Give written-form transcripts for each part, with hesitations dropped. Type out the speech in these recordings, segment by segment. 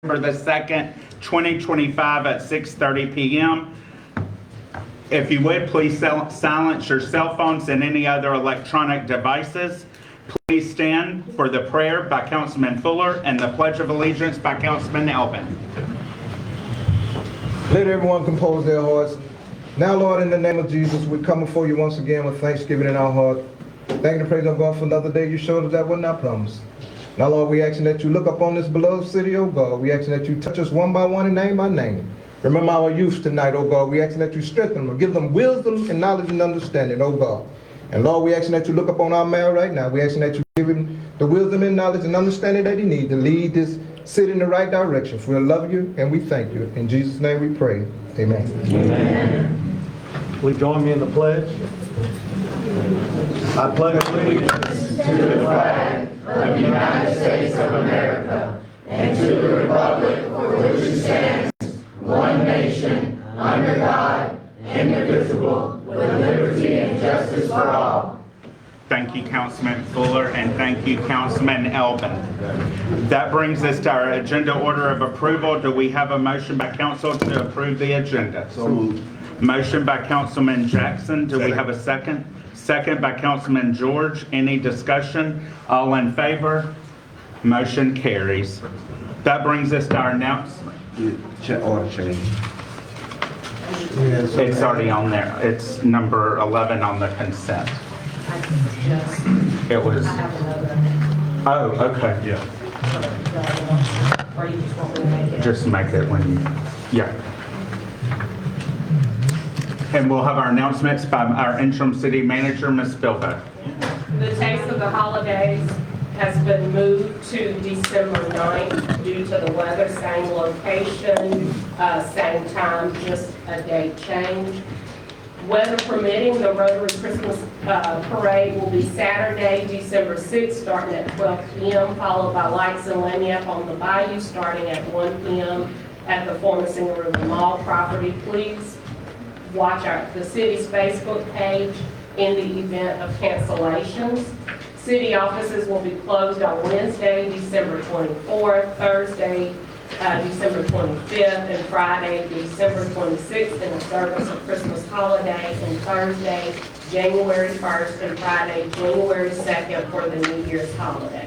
December the 2nd, 2025 at 6:30 p.m. If you would, please silence your cell phones and any other electronic devices. Please stand for the prayer by Councilman Fuller and the Pledge of Allegiance by Councilman Elvin. Let everyone compose their hearts. Now, Lord, in the name of Jesus, we come before you once again with thanksgiving in our heart. Thank and praise our God for another day you showed us that was not promised. Now, Lord, we asking that you look upon this beloved city, oh God. We asking that you touch us one by one and name by name. Remember our youth tonight, oh God. We asking that you strengthen them, give them wisdom and knowledge and understanding, oh God. And Lord, we asking that you look upon our mayor right now. We asking that you give him the wisdom and knowledge and understanding that he needs to lead this city in the right direction. For we love you and we thank you. In Jesus' name we pray. Amen. Amen. Will you join me in the pledge? I pledge allegiance to the flag of the United States of America and to the republic for which it stands, one nation, under God, indivisible, with liberty and justice for all. Thank you, Councilman Fuller, and thank you, Councilman Elvin. That brings us to our agenda order of approval. Do we have a motion by council to approve the agenda? So moved. Motion by Councilman Jackson. Do we have a second? Second by Councilman George. Any discussion? All in favor? Motion carries. That brings us to our announcement. Order change. It's already on there. It's number 11 on the consent. It was. Oh, okay. Yeah. Or you just want me to make it? Just make it when you, yeah. And we'll have our announcements by our interim city manager, Ms. Bilbo. The Taste of the Holidays has been moved to December 9th due to the weather, same location, same time, just a date change. Weather permitting, the Rotary Christmas Parade will be Saturday, December 6th, starting at 12 p.m., followed by Lights and Lanyap on the Bayou, starting at 1 p.m. at the former Singer River Mall property. Please watch the city's Facebook page in the event of cancellations. City offices will be closed on Wednesday, December 24th, Thursday, December 25th, and Friday, December 26th, in the service of Christmas holiday, and Thursday, January 1st, and Friday, January 2nd, for the New Year's holiday.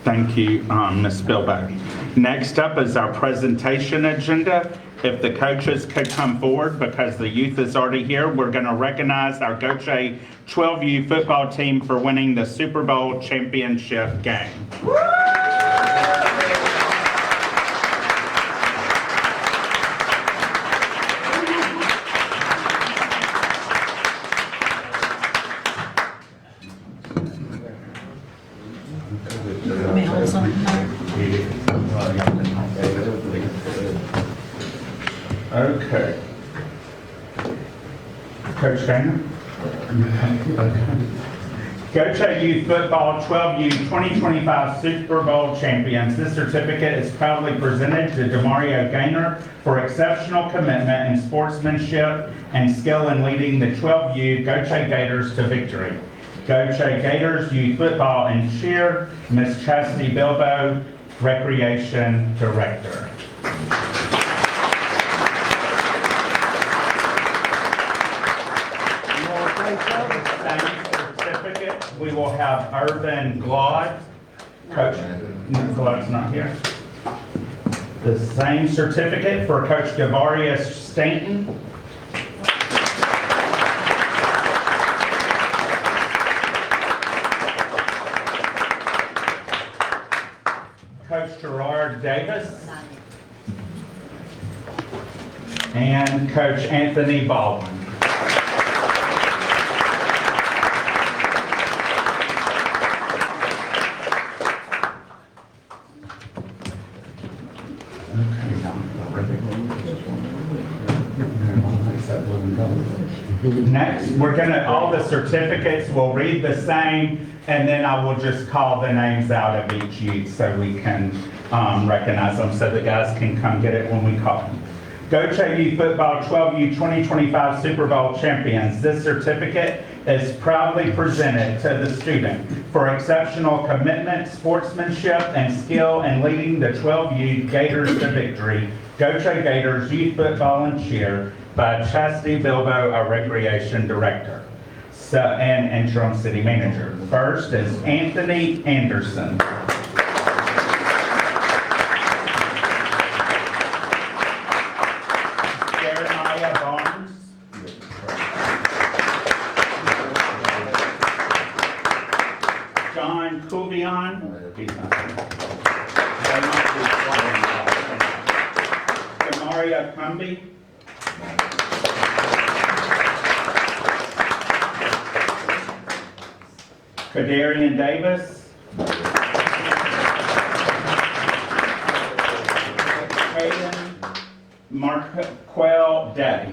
Thank you, Ms. Bilbo. Next up is our presentation agenda. If the coaches could come forward, because the youth is already here, we're going to recognize our Gautier 12U football team for winning the Superbowl Championship game. Okay. Coach Gaynor? Gautier Youth Football 12U 2025 Super Bowl champions. This certificate is proudly presented to Demario Gaynor for exceptional commitment and sportsmanship and skill in leading the 12U Gautier Gators to victory. Gautier Gators Youth Football and Cheer, Ms. Chastity Bilbo, Recreation Director. Certificate, we will have Irvin Glaude. Coach, Glaude's not here. The same certificate for Coach Devarius Stanton. Coach Gerard Davis. And Coach Anthony Baldwin. Next, we're gonna, all the certificates will read the same, and then I will just call the names out of each youth so we can recognize them, so the guys can come get it when we call them. Gautier Youth Football 12U 2025 Super Bowl champions. This certificate is proudly presented to the student for exceptional commitment, sportsmanship, and skill in leading the 12U Gators to victory. Gautier Gators Youth Football and Cheer by Chastity Bilbo, our Recreation Director and Interim City Manager. First is Anthony Anderson. Jeremiah Barnes. John Kuvion. Demaria Cumby. Kadarian Davis. Hayden Marquell Day.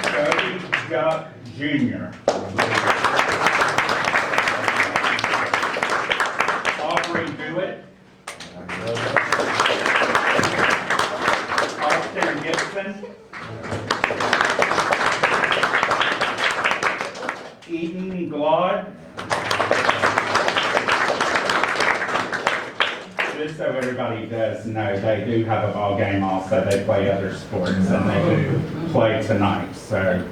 Cody Duck Jr. Aubrey Dewitt. Austin Gibson. Eden Glaude. Just so everybody does know, they do have a ball game also. They play other sports and they do play tonight, so.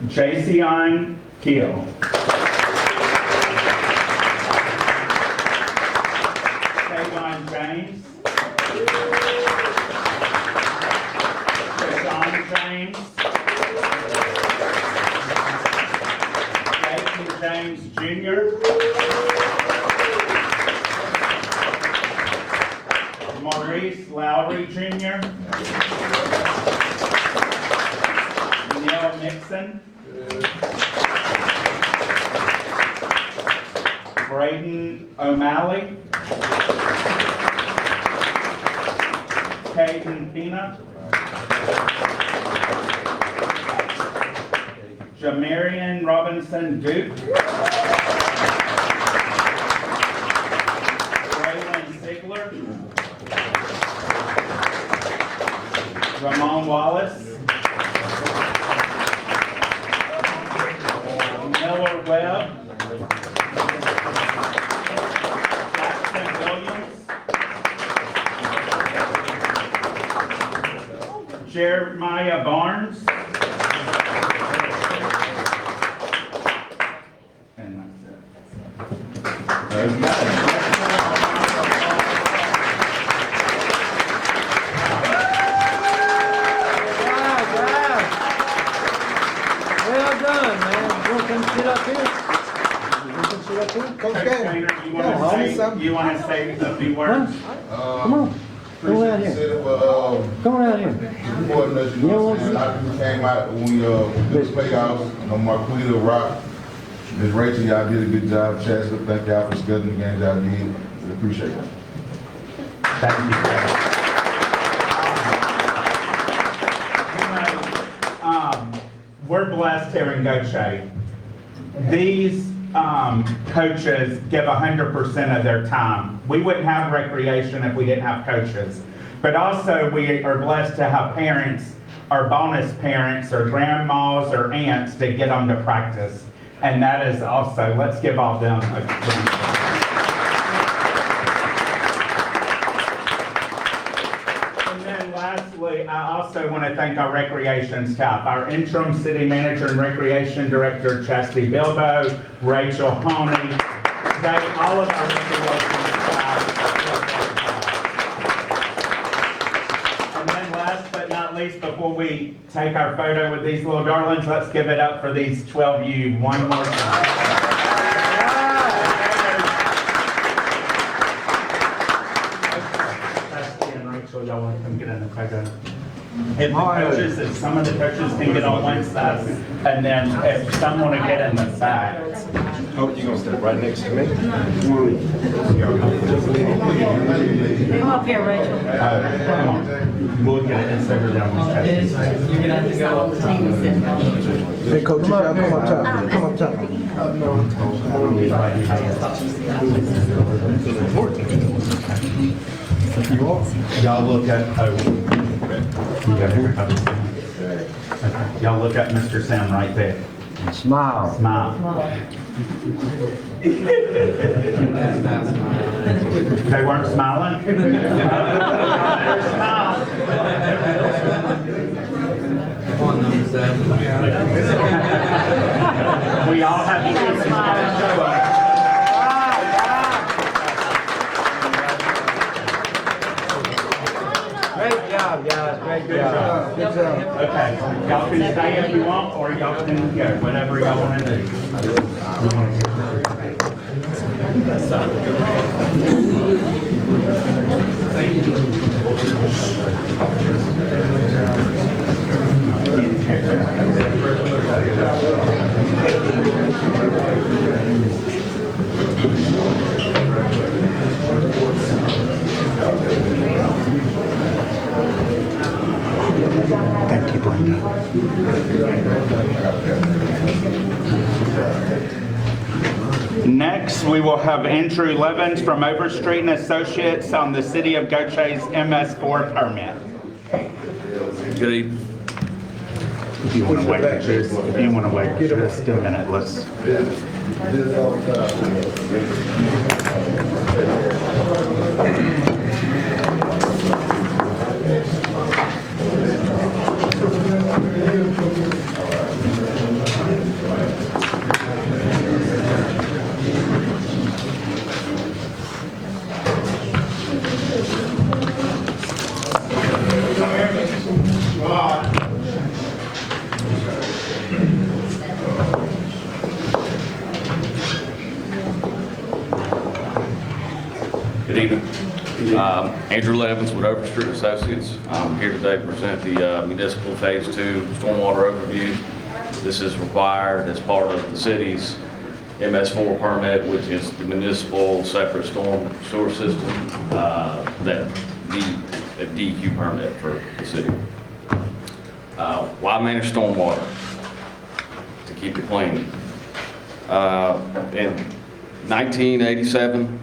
Jason Keel. Kayvon James. Deshaun James. Jason James Jr. Maurice Lowry Jr. Neil Nixon. Braden O'Malley. Caden Pena. Jamarian Robinson Duke. Braylon Sigler. Ramon Wallace. Miller Webb. Jackson Williams. Jeremiah Barnes. And that's it. Well done, man. You want to come sit up here? You want to come sit up here? Coach Coach Gainer, Gainer, you want to say a few words? Come on. Come around here. Come around here. Important that you know what I'm saying. A lot of people came out when we did the playoffs. You know, Marquita, Rock, Ms. Rachel, y'all did a good job. Chancellor, thank y'all for scheduling the games y'all did. We appreciate it. Thank you. We're blessed here in Gautier. These coaches give 100% of their time. We wouldn't have recreation if we didn't have coaches. But also we are blessed to have parents or bonus parents or grandmas or aunts to get them to practice. And that is also, let's give all them a round of applause. And then lastly, I also want to thank our recreation staff, our interim city manager and recreation director, Chastity Bilbo, Rachel Honey, all of our recreation staff. And then last but not least, before we take our photo with these little darlings, let's give it up for these 12U one more time. So y'all want to come get in the photo? If the coaches, if some of the coaches can get on one side, and then if some want to get in the side. Oh, you gonna step right next to me? Come up here, Rachel. Come on. We'll get it in over down the You're gonna have to go on the team and sit. Hey, Coach, y'all come up top. Come up top. Y'all look at, okay. Y'all look at Mr. Sam right there. Smile. Smile. They weren't smiling? They're smiling. We all have to smile and show us. Great job, guys, great job. Good job. Okay, y'all can stay if you want, or y'all can go, whatever y'all want to do. Thank you, Brenda. Next, we will have Andrew Levens from Overstreet and Associates on the City of Gautier's MS4 permit. Good evening. If you want to wait just a minute, let's. Good evening. Andrew Levens with Overstreet and Associates. I'm here today to present the municipal phase 2 stormwater overview. This is required as part of the city's MS4 permit, which is the municipal separate storm sewer system that needs a DEQ permit for the city. Why manage stormwater? To keep it clean. In 1987,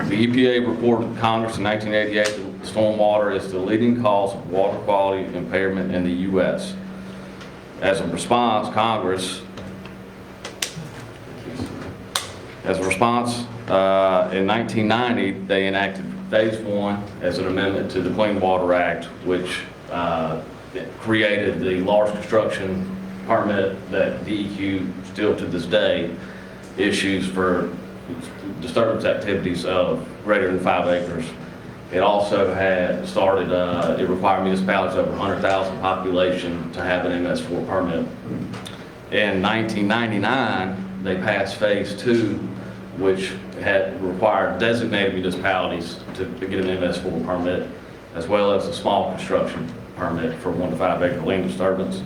the EPA reported to Congress in 1988 that stormwater is the leading cause of water quality impairment in the U.S. As a response, in 1990, they enacted Phase 1 as an amendment to the Clean Water Act, which created the large construction permit that DEQ still to this day issues for disturbance activities of greater than 5 acres. It also had started, it required municipalities over 100,000 population to have an MS4 permit. In 1999, they passed Phase 2, which had required designated municipalities to get an MS4 permit, as well as a small construction permit for 1 to 5 acre land disturbance,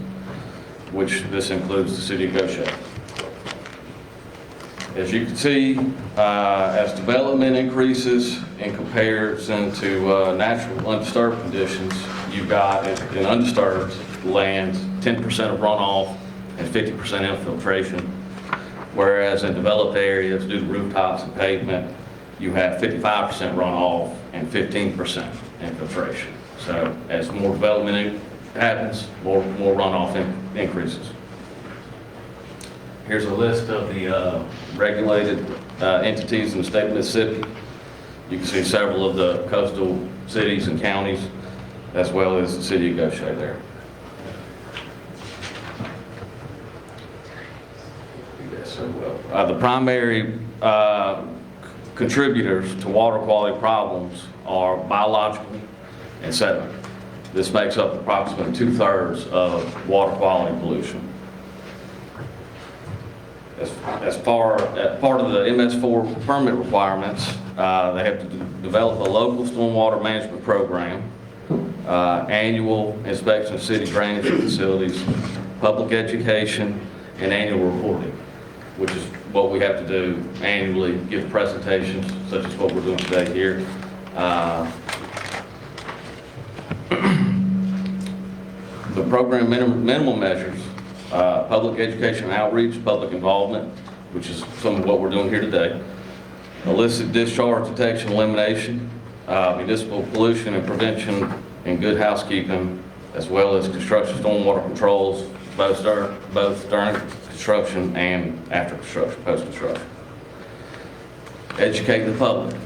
which this includes the city of Gautier. As you can see, as development increases in comparison to natural undisturbed conditions, you've got in undisturbed land 10% of runoff and 50% infiltration, whereas in developed areas due to rooftops and pavement, you have 55% runoff and 15% infiltration. So as more development happens, more runoff increases. Here's a list of the regulated entities in the state of Mississippi. You can see several of the coastal cities and counties, as well as the city of Gautier there. The primary contributors to water quality problems are biological and sediment. This makes up approximately 2/3 of water quality pollution. As part of the MS4 permit requirements, they have to develop a local stormwater management program, annual inspection of city drainage facilities, public education, and annual reporting, which is what we have to do annually, give presentations such as what we're doing today here. The program minimal measures, public education and outreach, public involvement, which is some of what we're doing here today, illicit discharge detection elimination, municipal pollution and prevention, and good housekeeping, as well as construction stormwater controls, both during construction and after construction, post-construction. Educate the public.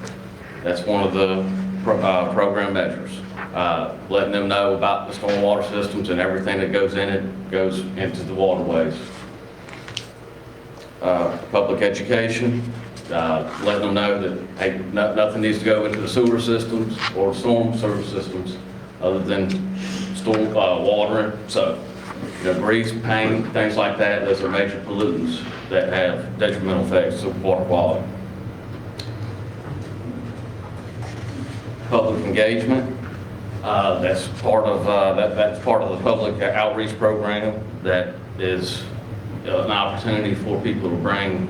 That's one of the program measures. Letting them know about the stormwater systems and everything that goes in it goes into the waterways. Public education, letting them know that, hey, nothing needs to go into the sewer systems or storm sewer systems other than storm watering. So, grease, paint, things like that, those are major pollutants that have detrimental effects to water quality. Public engagement, that's part of that's part of the public outreach program. That is an opportunity for people to bring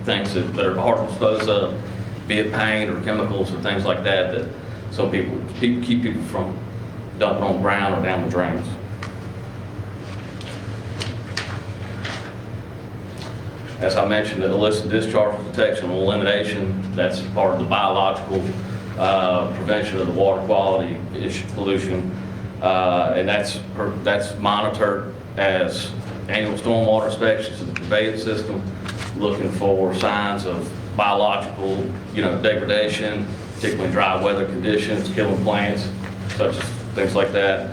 things that are hard to dispose of, be it paint or chemicals or things like that, that some people keep people from dumping on the ground or down the drains. As I mentioned, the illicit discharge detection and elimination, that's part of the biological prevention of the water quality issue, pollution, and that's monitored as annual stormwater inspections of the conveyance system, looking for signs of biological, degradation, particularly dry weather conditions, killing plants, such as things like that.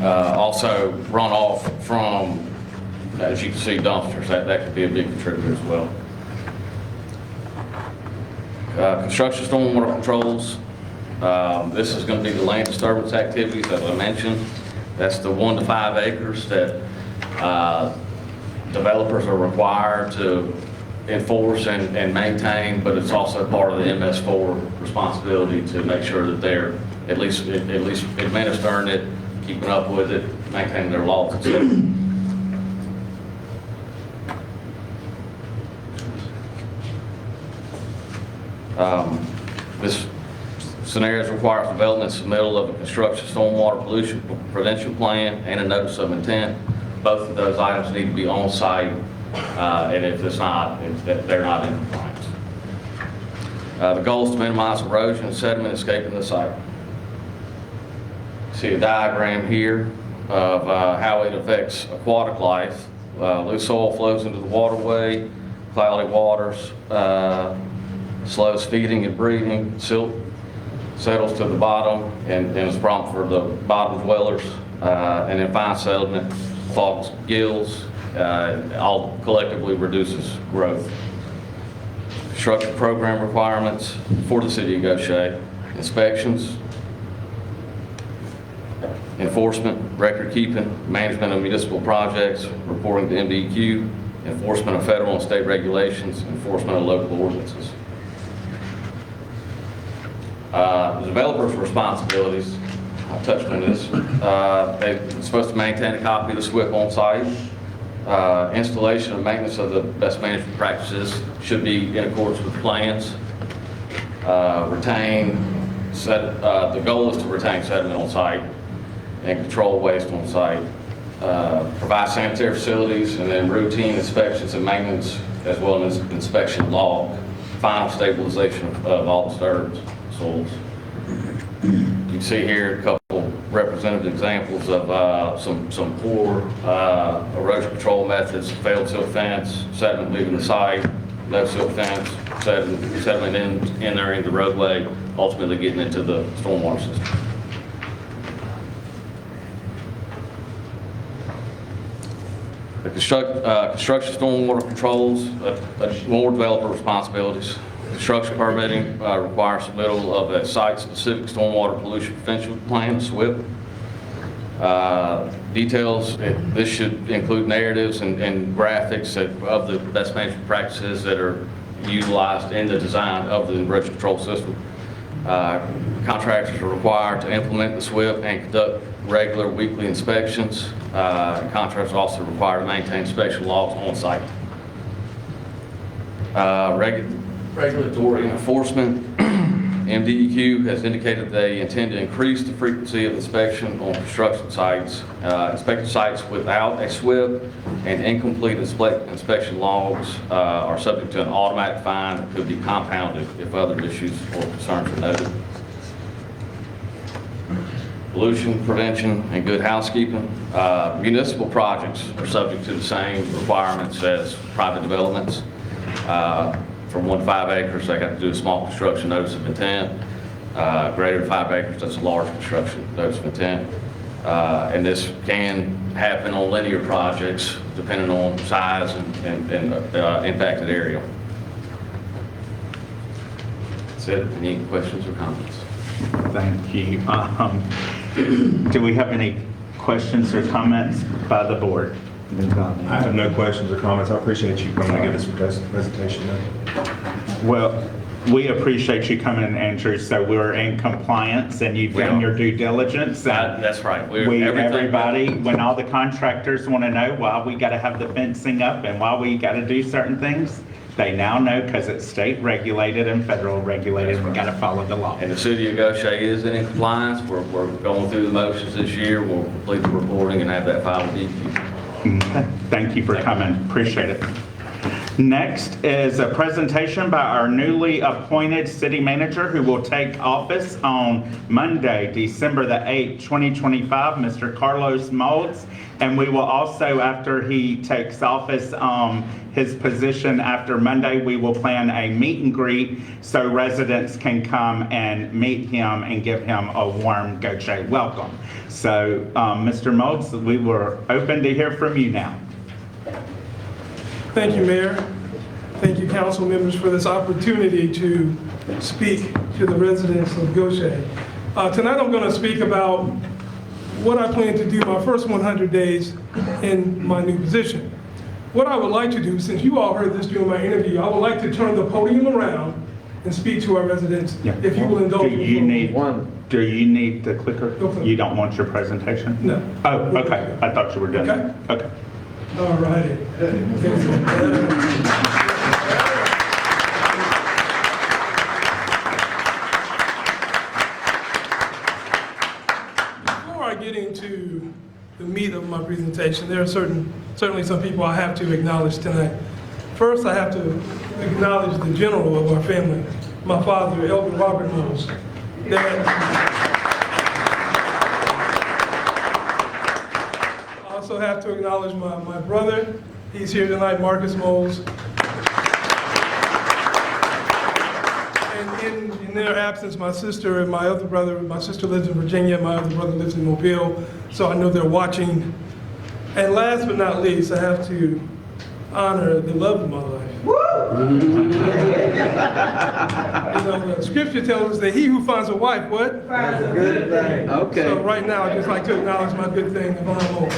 Also, runoff from, as you can see, dumpsters, that could be a big contributor as well. Construction stormwater controls. This is going to be the land disturbance activities, as I mentioned. That's the 1 to 5 acres that developers are required to enforce and maintain, but it's also part of the MS4 responsibility to make sure that they're at least administering it, keeping up with it, maintaining their laws, etc. This scenario requires development and submittal of a construction stormwater pollution prevention plan and a notice of intent. Both of those items need to be on site, and if it's not, they're not in compliance. The goal is to minimize erosion and sediment escaping the site. See a diagram here of how it affects aquatic life. Loose soil flows into the waterway, cloudy waters, slows feeding and breeding, silt settles to the bottom and is a problem for the bottom dwellers, and then fine sediment clogs gills, all collectively reduces growth. Construction program requirements for the city of Gautier: inspections, enforcement, record keeping, management of municipal projects, reporting to MDQ, enforcement of federal and state regulations, enforcement of local ordinances. The developer's responsibilities, I touched on this, they're supposed to maintain a copy of the SWIP on site. Installation and maintenance of the best management practices should be in accordance with plans. The goal is to retain sediment on site and control waste on site. Provide sanitary facilities, and then routine inspections and maintenance, as well as inspection log, final stabilization of all disturbed soils. You can see here a couple representative examples of some poor erosion control methods: failed silt fence, sediment leaving the site, no silt fence, sediment in there into the roadway, ultimately getting into the stormwater system. The construction stormwater controls, more developer responsibilities. Construction permitting requires submittal of a site-specific stormwater pollution prevention plan, SWIP. Details, this should include narratives and graphics of the best management practices that are utilized in the design of the erosion control system. Contractors are required to implement the SWIP and conduct regular weekly inspections. Contractors are also required to maintain inspection logs on site. Regulatory enforcement. MDEQ has indicated they intend to increase the frequency of inspection on construction sites. Inspected sites without a SWIP and incomplete inspection logs are subject to an automatic fine that could be compounded if other issues or concerns are noted. Pollution prevention and good housekeeping. Municipal projects are subject to the same requirements as private developments. From 1 to 5 acres, they have to do a small construction notice of intent. Greater than 5 acres, that's a large construction notice of intent. And this can happen on linear projects depending on size and impacted area. That's it. Any questions or comments? Thank you. Do we have any questions or comments by the board? I have no questions or comments. I appreciate you coming to give us a presentation. Well, we appreciate you coming, Andrew, so we're in compliance and you've done your due diligence. That's right. Everybody, when all the contractors want to know why we got to have the fencing up and why we got to do certain things, they now know because it's state regulated and federal regulated. We got to follow the law. And the city of Gautier is in compliance. We're going through the motions this year. We'll complete the reporting and have that filed with DEQ. Thank you for coming. Appreciate it. Next is a presentation by our newly appointed city manager who will take office on Monday, December the 8th, 2025, Mr. Carlos Moulds. And we will also, after he takes office, his position after Monday, we will plan a meet and greet so residents can come and meet him and give him a warm Gautier welcome. So, Mr. Moulds, we were open to hear from you now. Thank you, Mayor. Thank you, council members, for this opportunity to speak to the residents of Gautier. Tonight I'm going to speak about what I plan to do my first 100 days in my new position. What I would like to do, since you all heard this during my interview, I would like to turn the podium around and speak to our residents, if you will indulge me. Do you need the clicker? You don't want your presentation? No. Oh, okay. I thought you were done. Okay. Okay. All righty. Before I get into the meat of my presentation, there are certainly some people I have to acknowledge tonight. First, I have to acknowledge the general of our family, my father, Elder Robert Moulds. I also have to acknowledge my brother. He's here tonight, Marcus Moulds. And in their absence, my sister and my other brother, my sister lives in Virginia, my other brother lives in Mobile, so I know they're watching. And last but not least, I have to honor the love of my life. You know, the scripture tells us that he who finds a wife, what? Finds a good thing. Okay. So right now, I'd just like to acknowledge my good thing, Yvonne Moulds.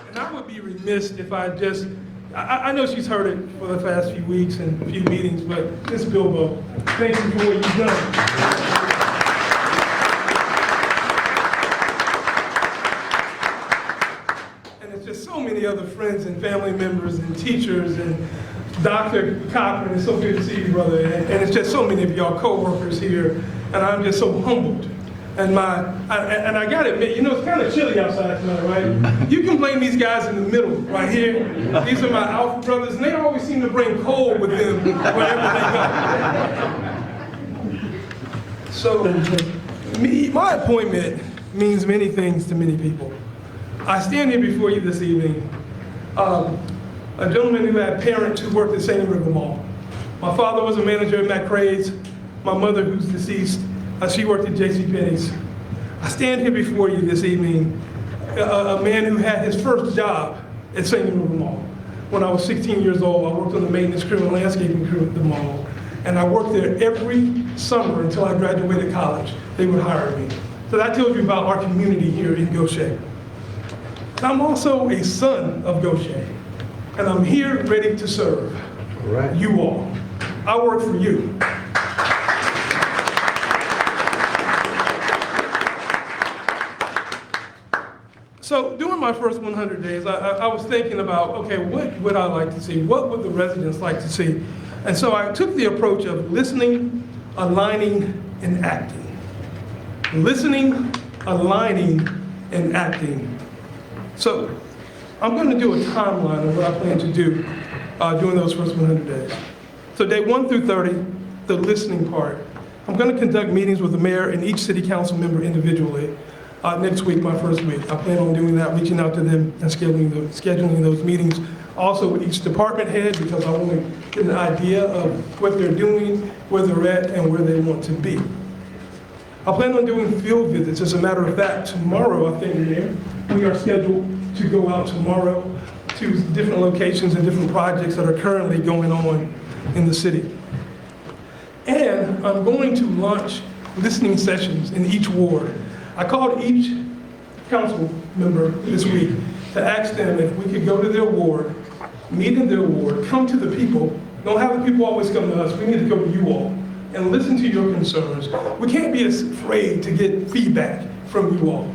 And I would be remiss if I know she's heard it for the past few weeks and a few meetings, but Ms. Bilbo, thank you for what you've done. So many other friends and family members and teachers and Dr. Cochran, it's so good to see you, brother. And it's just so many of y'all co-workers here, and I'm just so humbled. And I gotta admit, you know, it's kind of chilly outside tonight, right? You can blame these guys in the middle, right here. These are my alpha brothers, and they always seem to bring cold with them wherever they go. So, my appointment means many things to many people. I stand here before you this evening, a gentleman who had parents who worked at St. River Mall. My father was a manager at McCrae's. My mother, who's deceased, she worked at JCPenney's. I stand here before you this evening, a man who had his first job at St. River Mall. When I was 16 years old, I worked on the maintenance crew and landscaping crew at the mall. And I worked there every summer until I graduated college. They would hire me. So that tells you about our community here in Gautier. I'm also a son of Gautier, and I'm here ready to serve you all. I work for you. So during my first 100 days, I was thinking about, okay, what would I like to see? What would the residents like to see? And so I took the approach of listening, aligning, and acting. Listening, aligning, and acting. So I'm going to do a timeline of what I plan to do during those first 100 days. So day 1 through 30, the listening part. I'm going to conduct meetings with the mayor and each city council member individually. Next week, my first week. I plan on doing that, reaching out to them and scheduling those meetings. Also with each department head, because I want to get an idea of what they're doing, where they're at, and where they want to be. I plan on doing field visits. As a matter of fact, tomorrow, I think, Mayor, we are scheduled to go out tomorrow to different locations and different projects that are currently going on in the city. And I'm going to launch listening sessions in each ward. I called each council member this week to ask them if we could go to their ward, meet in their ward, come to the people. Don't have the people always come to us. We need to go to you all and listen to your concerns. We can't be afraid to get feedback from you all.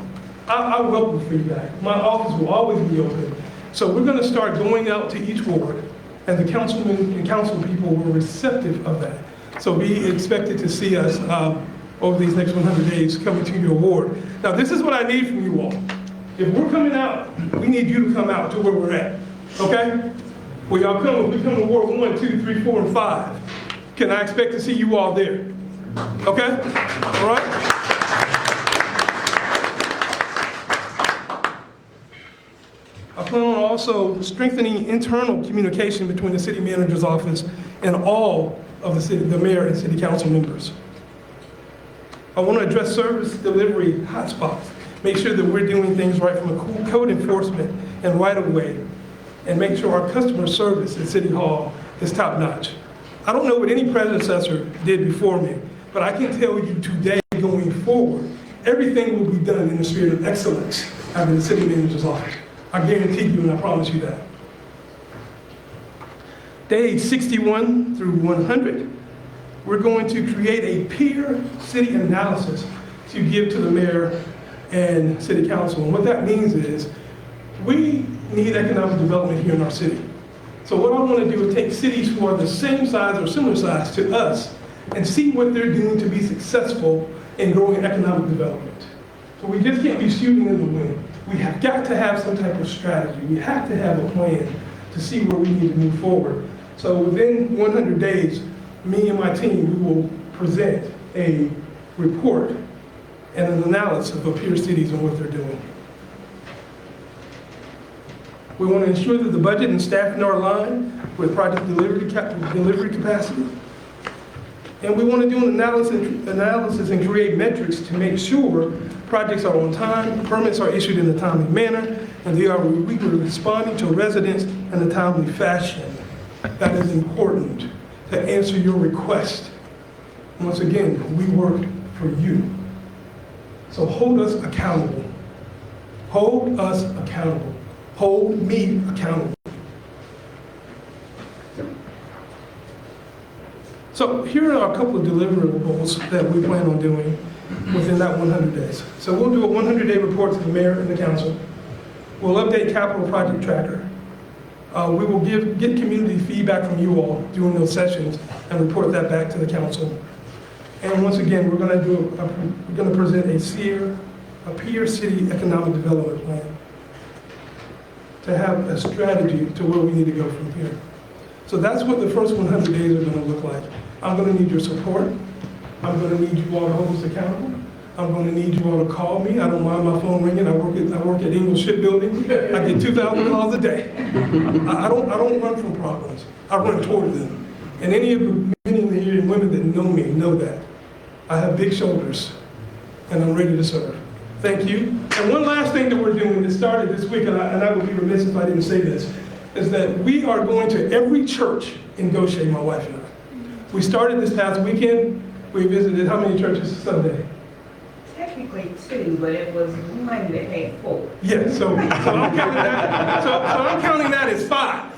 I welcome feedback. My office will always be open. So we're going to start going out to each ward, and the councilmen and council people were receptive of that. So be expected to see us over these next 100 days coming to your ward. Now, this is what I need from you all. If we're coming out, we need you to come out to where we're at, okay? Well, y'all come, if we come to Ward 1, 2, 3, 4, and 5, can I expect to see you all there? Okay? All right? I plan on also strengthening internal communication between the city manager's office and all of the mayor and city council members. I want to address service delivery hotspots, make sure that we're doing things right from a code enforcement and right of way, and make sure our customer service at City Hall is top notch. I don't know what any predecessor did before me, but I can tell you today going forward, everything will be done in the spirit of excellence out of the city manager's office. I guarantee you and I promise you that. Days 61 through 100, we're going to create a peer city analysis to give to the mayor and city council. And what that means is we need economic development here in our city. So what I want to do is take cities who are the same size or similar size to us and see what they're doing to be successful in growing economic development. So we just can't be shooting in the wind. We have got to have some type of strategy. We have to have a plan to see where we need to move forward. So within 100 days, me and my team, we will present a report and an analysis of peer cities and what they're doing. We want to ensure that the budget and staffing are aligned with project delivery capacity. And we want to do an analysis and create metrics to make sure projects are on time, permits are issued in a timely manner, and we are responding to residents in a timely fashion. That is important to answer your request. Once again, we work for you. So hold us accountable. Hold us accountable. Hold me accountable. So here are a couple of deliverables that we plan on doing within that 100 days. So we'll do a 100-day report to the mayor and the council. We'll update capital project tracker. We will get community feedback from you all during those sessions and report that back to the council. And once again, we're going to present a peer city economic development plan to have a strategy to where we need to go from here. So that's what the first 100 days are going to look like. I'm going to need your support. I'm going to need you all to hold us accountable. I'm going to need you all to call me. I don't mind my phone ringing. I work at English Shipbuilding. I get 2,000 calls a day. I don't run from problems. I run toward them. And any of the men and women that know me know that. I have big shoulders, and I'm ready to serve. Thank you. And one last thing that we're doing that started this week, and I would be remiss if I didn't say this, is that we are going to every church in Gautier, my wife and I. We started this past weekend. We visited how many churches Sunday? Technically 2, but it was one that had 4. Yeah, so I'm counting that. So I'm counting that as 5.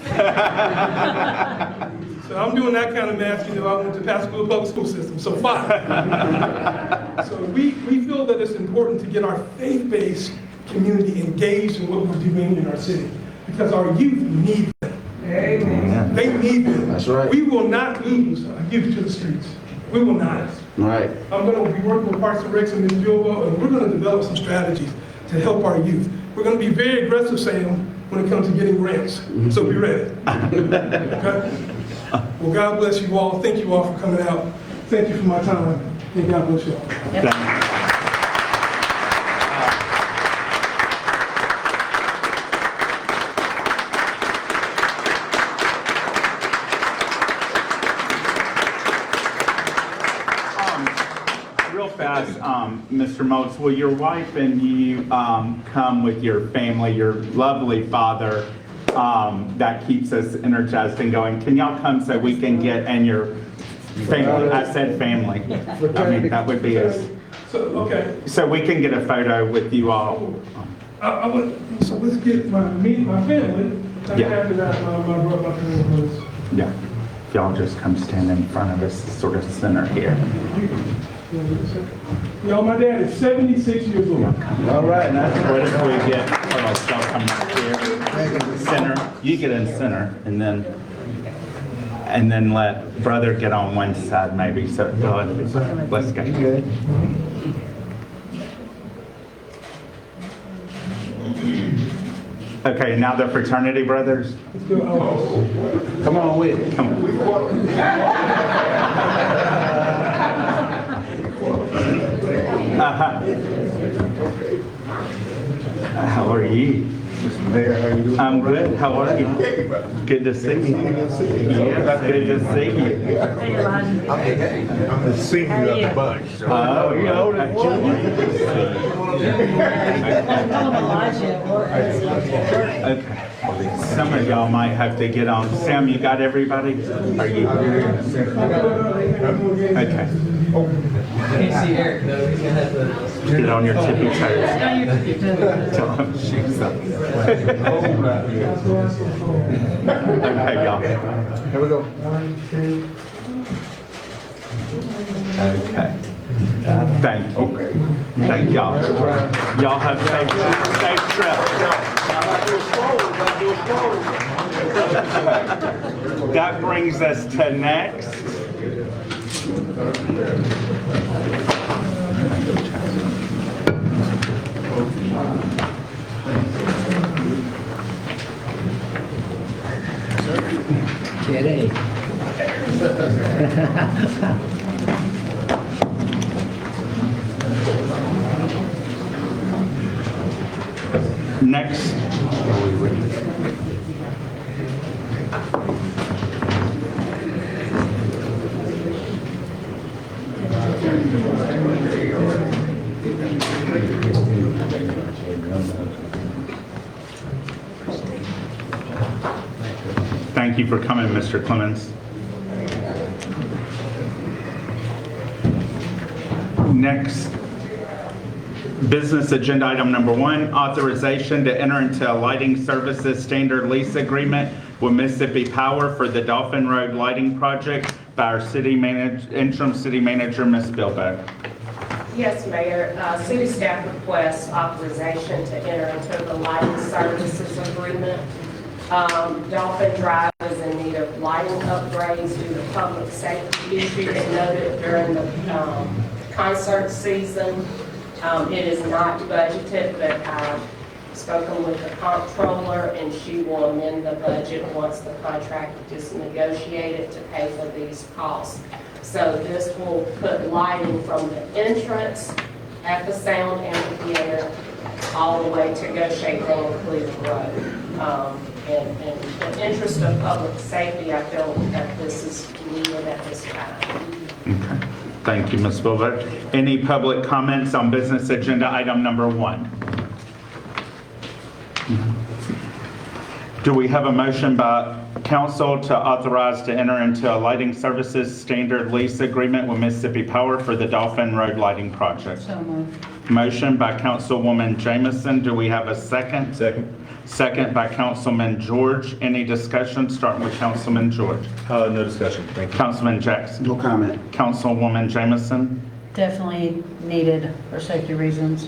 So I'm doing that kind of math. You know, I went to Pascagoula Public School System, so 5. So we feel that it's important to get our faith-based community engaged in what we're doing in our city, because our youth need them. Amen. They need them. That's right. We will not lose our youth to the streets. We will not. Right. I'm going to be working with Parks and Recs in Minnesota, and we're going to develop some strategies to help our youth. We're going to be very aggressive, Sam, when it comes to getting grants. So be ready. Okay? Well, God bless you all. Thank you all for coming out. Thank you for my time, and God bless you all. Real fast, Mr. Moulds, will your wife and you come with your family, your lovely father that keeps us energized and going? Can y'all come so we can get, and your family, I said family. I mean, that would be us. So, okay. So we can get a photo with you all. So let's get my family. And Yeah. after that, my family was. Yeah. If y'all just come stand in front of us, sort of center here. Y'all, my dad is 76 years old. All right, now what if we get, y'all come up here, center, you get in center, and then let brother get on one side maybe, so let's go. Okay, now the fraternity brothers. Come on with it. Come on. How are you? I'm good. How are you? Good to see you. Yes, good to see you. I'm the senior of the bunch. Oh, you're older. Okay. Some of y'all might have to get on. Sam, you got everybody? Are you? Okay. Can't see Eric though, he's gonna have to. Get on your tippy toes. Tell him she's up. Okay, y'all. Here we go. Okay. Thank you. Thank y'all. Y'all have safe trip. That brings us to next. Kitty. Next. Thank you for coming, Mr. Clemens. Next, business agenda item number 1, authorization to enter into a lighting services standard lease agreement with Mississippi Power for the Dolphin Road Lighting Project by our interim city manager, Ms. Bilbeck. Yes, Mayor. City staff requests authorization to enter into the lighting services agreement. Dolphin Drive is in need of lighting upgrades due to public safety issues noted during the concert season. It is not budgeted, but I've spoken with the comptroller, and she will amend the budget once the contract is negotiated to pay for these costs. So this will put lighting from the entrance at the Sound Amphitheater all the way to Gautier Road. And in the interest of public safety, I feel that this is needed at this time. Okay. Thank you, Ms. Bilbeck. Any public comments on business agenda item number 1? Do we have a motion by council to authorize to enter into a lighting services standard lease agreement with Mississippi Power for the Dolphin Road Lighting Project? So moved. Motion by Councilwoman Jamison. Do we have a second? Second. Second by Councilman George. Any discussion? Starting with Councilman George. No discussion. Thank you. Councilman Jackson. No comment. Councilwoman Jamison. Definitely needed for safety reasons.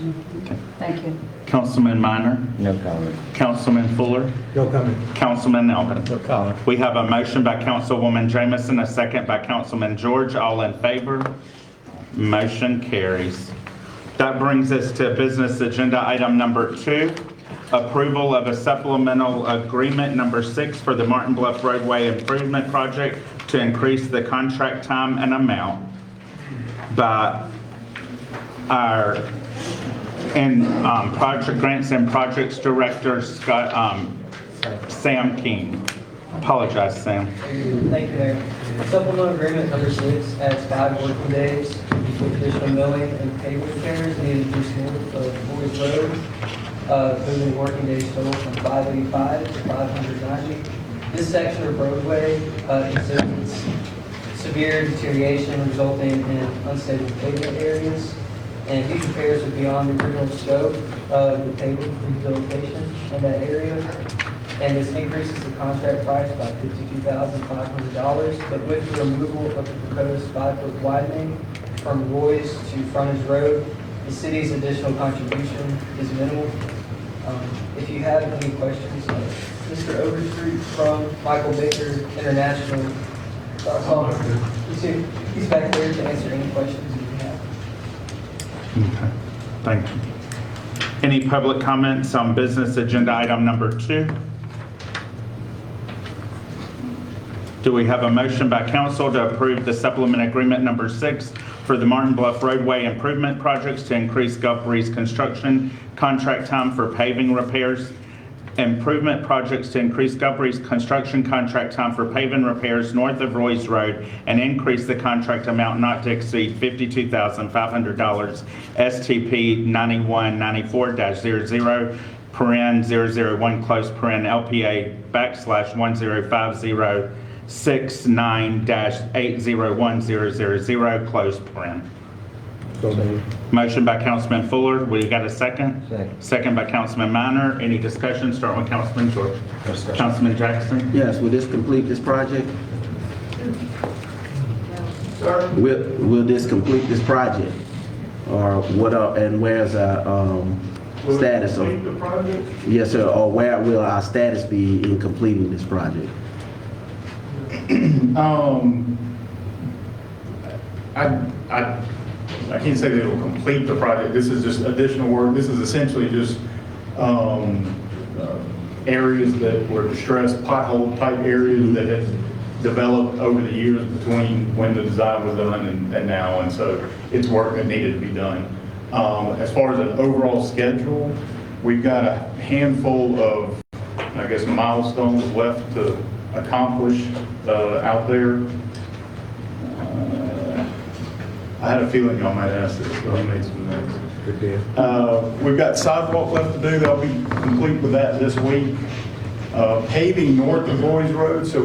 Thank you. Councilman Minor? No comment. Councilman Fuller? No comment. Councilman Elvin? No comment. We have a motion by Councilwoman Jamison, a second by Councilman George. All in favor? Motion carries. That brings us to business agenda item number 2, approval of a supplemental agreement number 6 for the Martin Bluff Roadway Improvement Project to increase the contract time and amount by our project grants and projects director Sam King. Apologize, Sam. Thank you, Mayor. Supplemental agreement number 6 adds 5 working days with additional milling and paving repairs needed to reduce north of Boys Road, moving working days total from 585 to 590. This section of roadway exhibits severe deterioration resulting in unstable pavement areas, and these repairs are beyond the original scope of the pavement rehabilitation in that area. And this increases the contract price by $52,500, but with the removal of the proposed 5-foot widening from Roy's to Frontage Road, the city's additional contribution is minimal. If you have any questions, Mr. Overstreet from Michael Baker International, he's back there to answer any questions that you have. Okay, thank you. Any public comments on business agenda item number 2? Do we have a motion by council to approve the supplement agreement number 6 for the Martin Bluff Roadway Improvement Projects to increase Gautier's construction contract time for paving repairs? Improvement projects to increase Gautier's construction contract time for paving repairs north of Roy's Road and increase the contract amount not to exceed $52,500 STP 9194-00 001 close paren LPA /1050 69-801000 close paren. Motion by Councilman Fuller. We got a second? Second. Second by Councilman Minor. Any discussion? Start with Councilman George. Councilman Jackson? Yes, will this complete this project? Will this complete this project? Or what are, and where's our status of? the project? Yes, sir, or where will our status be in completing this project? I can't say that it will complete the project. This is just additional work. This is essentially just areas that were distressed, pothole type areas that have developed over the years between when the design was done and now. And so it's work that needed to be done. As far as an overall schedule, we've got a handful of, I guess, milestones left to accomplish out there. I had a feeling y'all might ask this, so I made some notes. We've got sidewalk left to do. They'll be complete with that this week. Paving north of Roy's Road, so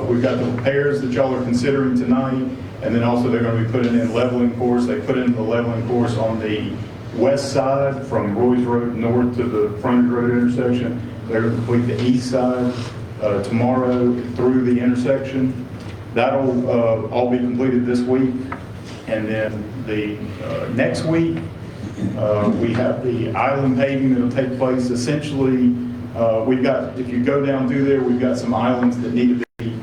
we've got the repairs that y'all are considering tonight, and then also they're going to be putting in leveling course. They put in the leveling course on the west side from Roy's Road north to the Frontage Road intersection. They're going to complete the east side tomorrow through the intersection. That'll all be completed this week. And then the next week, we have the island paving that'll take place. Essentially, we've got, if you go down through there, we've got some islands that need to be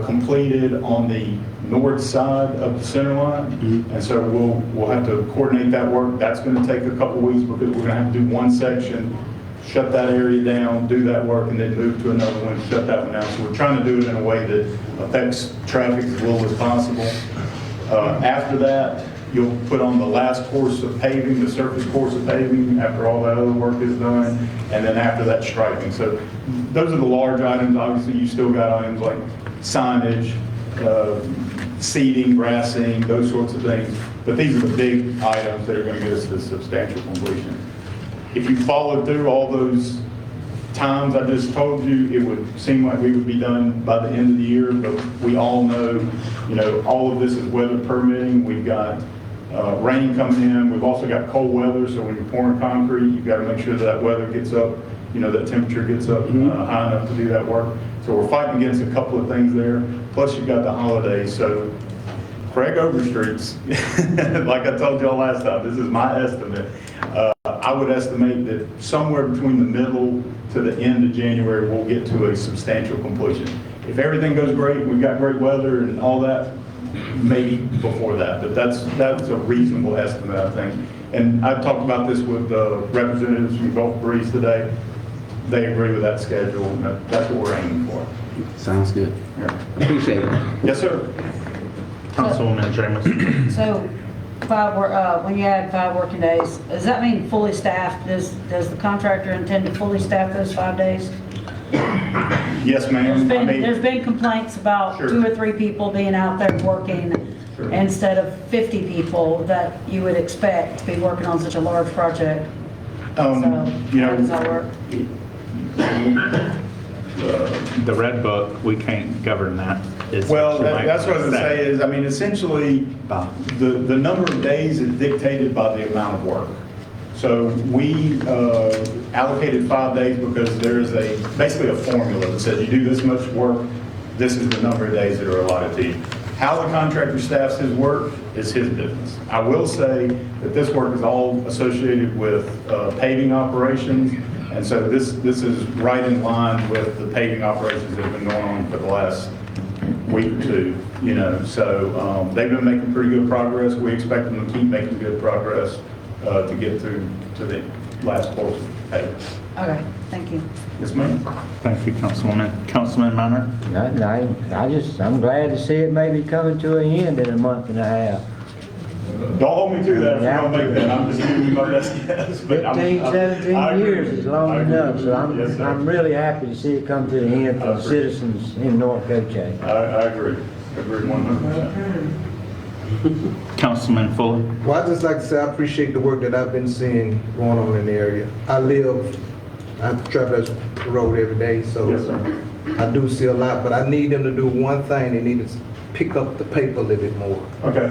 completed on the north side of the center line. And so we'll have to coordinate that work. That's going to take a couple weeks because we're going to have to do one section, shut that area down, do that work, and then move to another one, shut that one down. So we're trying to do it in a way that affects traffic as little as possible. After that, you'll put on the last course of paving, the surface course of paving, after all that other work is done, and then after that, striping. So those are the large items. Obviously, you still got items like signage, seeding, grassing, those sorts of things. But these are the big items that are going to get us to substantial completion. If you followed through all those times I just told you, it would seem like we would be done by the end of the year, but we all know, all of this is weather permitting. We've got rain coming in. We've also got cold weather, so when you're pouring concrete, you've got to make sure that weather gets up, that temperature gets up high enough to do that work. So we're fighting against a couple of things there. Plus you've got the holidays, so Craig Overstreet's, like I told y'all last time, this is my estimate. I would estimate that somewhere between the middle to the end of January, we'll get to a substantial completion. If everything goes great, we've got great weather and all that, maybe before that, but that's a reasonable estimate, I think. And I talked about this with representatives from Gulf Breeze today. They agree with that schedule, and that's what we're aiming for. Sounds good. Appreciate it. Yes, sir. Councilwoman James. So, when you add 5 working days, does that mean fully staffed? Does the contractor intend to fully staff those 5 days? Yes, ma'am. There's been complaints about Sure. 2 or 3 people being out there working Sure. instead of 50 people that you would expect to be working on such a large project. So, You how does know, that work? The red book, we can't govern that. is well, what you might that's what I was gonna say. say is, I mean, essentially, the number of days is dictated by the amount of work. So we allocated 5 days because there is basically a formula that says you do this much work, this is the number of days that are allotted to you. How the contractor staffs his work is his business. I will say that this work is all associated with paving operations, and so this is right in line with the paving operations that have been going on for the last week or two, you know. So they've been making pretty good progress. We expect them to keep making good progress to get to the last portion of paving. Okay, thank you. Yes, ma'am. Thank you, Councilwoman. Councilman Minor? I'm glad to see it maybe coming to an end in a month and a half. Don't hold me to that if you don't make that. I'm just giving you my best guess. But 15, 17 years is long I agree enough, with so you. Yes, sir. I'm really happy to see it come to the end for I the agree. citizens in North Gautier. I agree. I agree 100%. Councilman Fuller? Well, I just like to say I appreciate the work that I've been seeing going on in the area. I travel this road every day, so Yes, sir. I do see a lot, but I need them to do one thing. They need to pick up the paper a little bit more. Okay,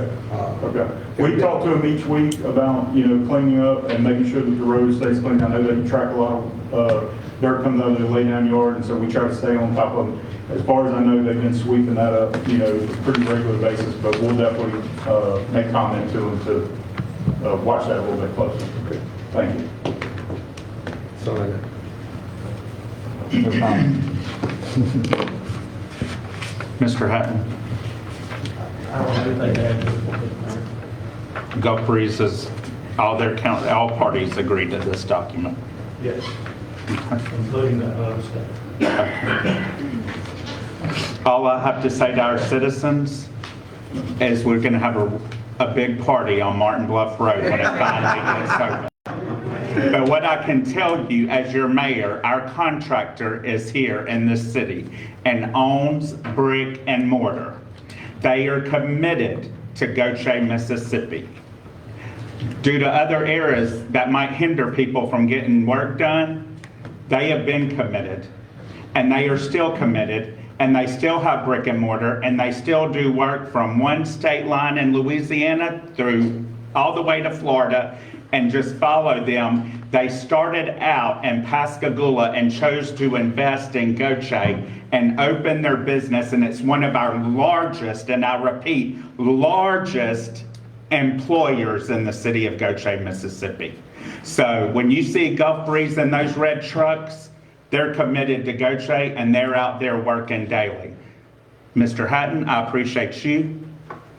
okay. We talk to them each week about, you know, cleaning up and making sure that the road stays clean. I know they track a lot of dirt coming out of their lay down yard, and so we try to stay on top of them. As far as I know, they've been sweeping that up, you know, pretty regular basis, but we'll definitely make comment to them to watch that a little bit closer. Thank you. So like that. Mr. Hatton? Gulf Breeze is, all parties agreed to this document. Yes, including the other stuff. All I have to say to our citizens is we're going to have a big party on Martin Bluff Road when it finally gets open. But what I can tell you as your mayor, our contractor is here in this city and owns brick and mortar. They are committed to Gautier, Mississippi. Due to other areas that might hinder people from getting work done, they have been committed, and they are still committed, and they still have brick and mortar, and they still do work from one state line in Louisiana through all the way to Florida, and just follow them. They started out in Pascagoula and chose to invest in Gautier and open their business, and it's one of our largest, and I repeat, largest employers in the city of Gautier, Mississippi. So when you see Gulf Breeze and those red trucks, they're committed to Gautier and they're out there working daily. Mr. Hatton, I appreciate you.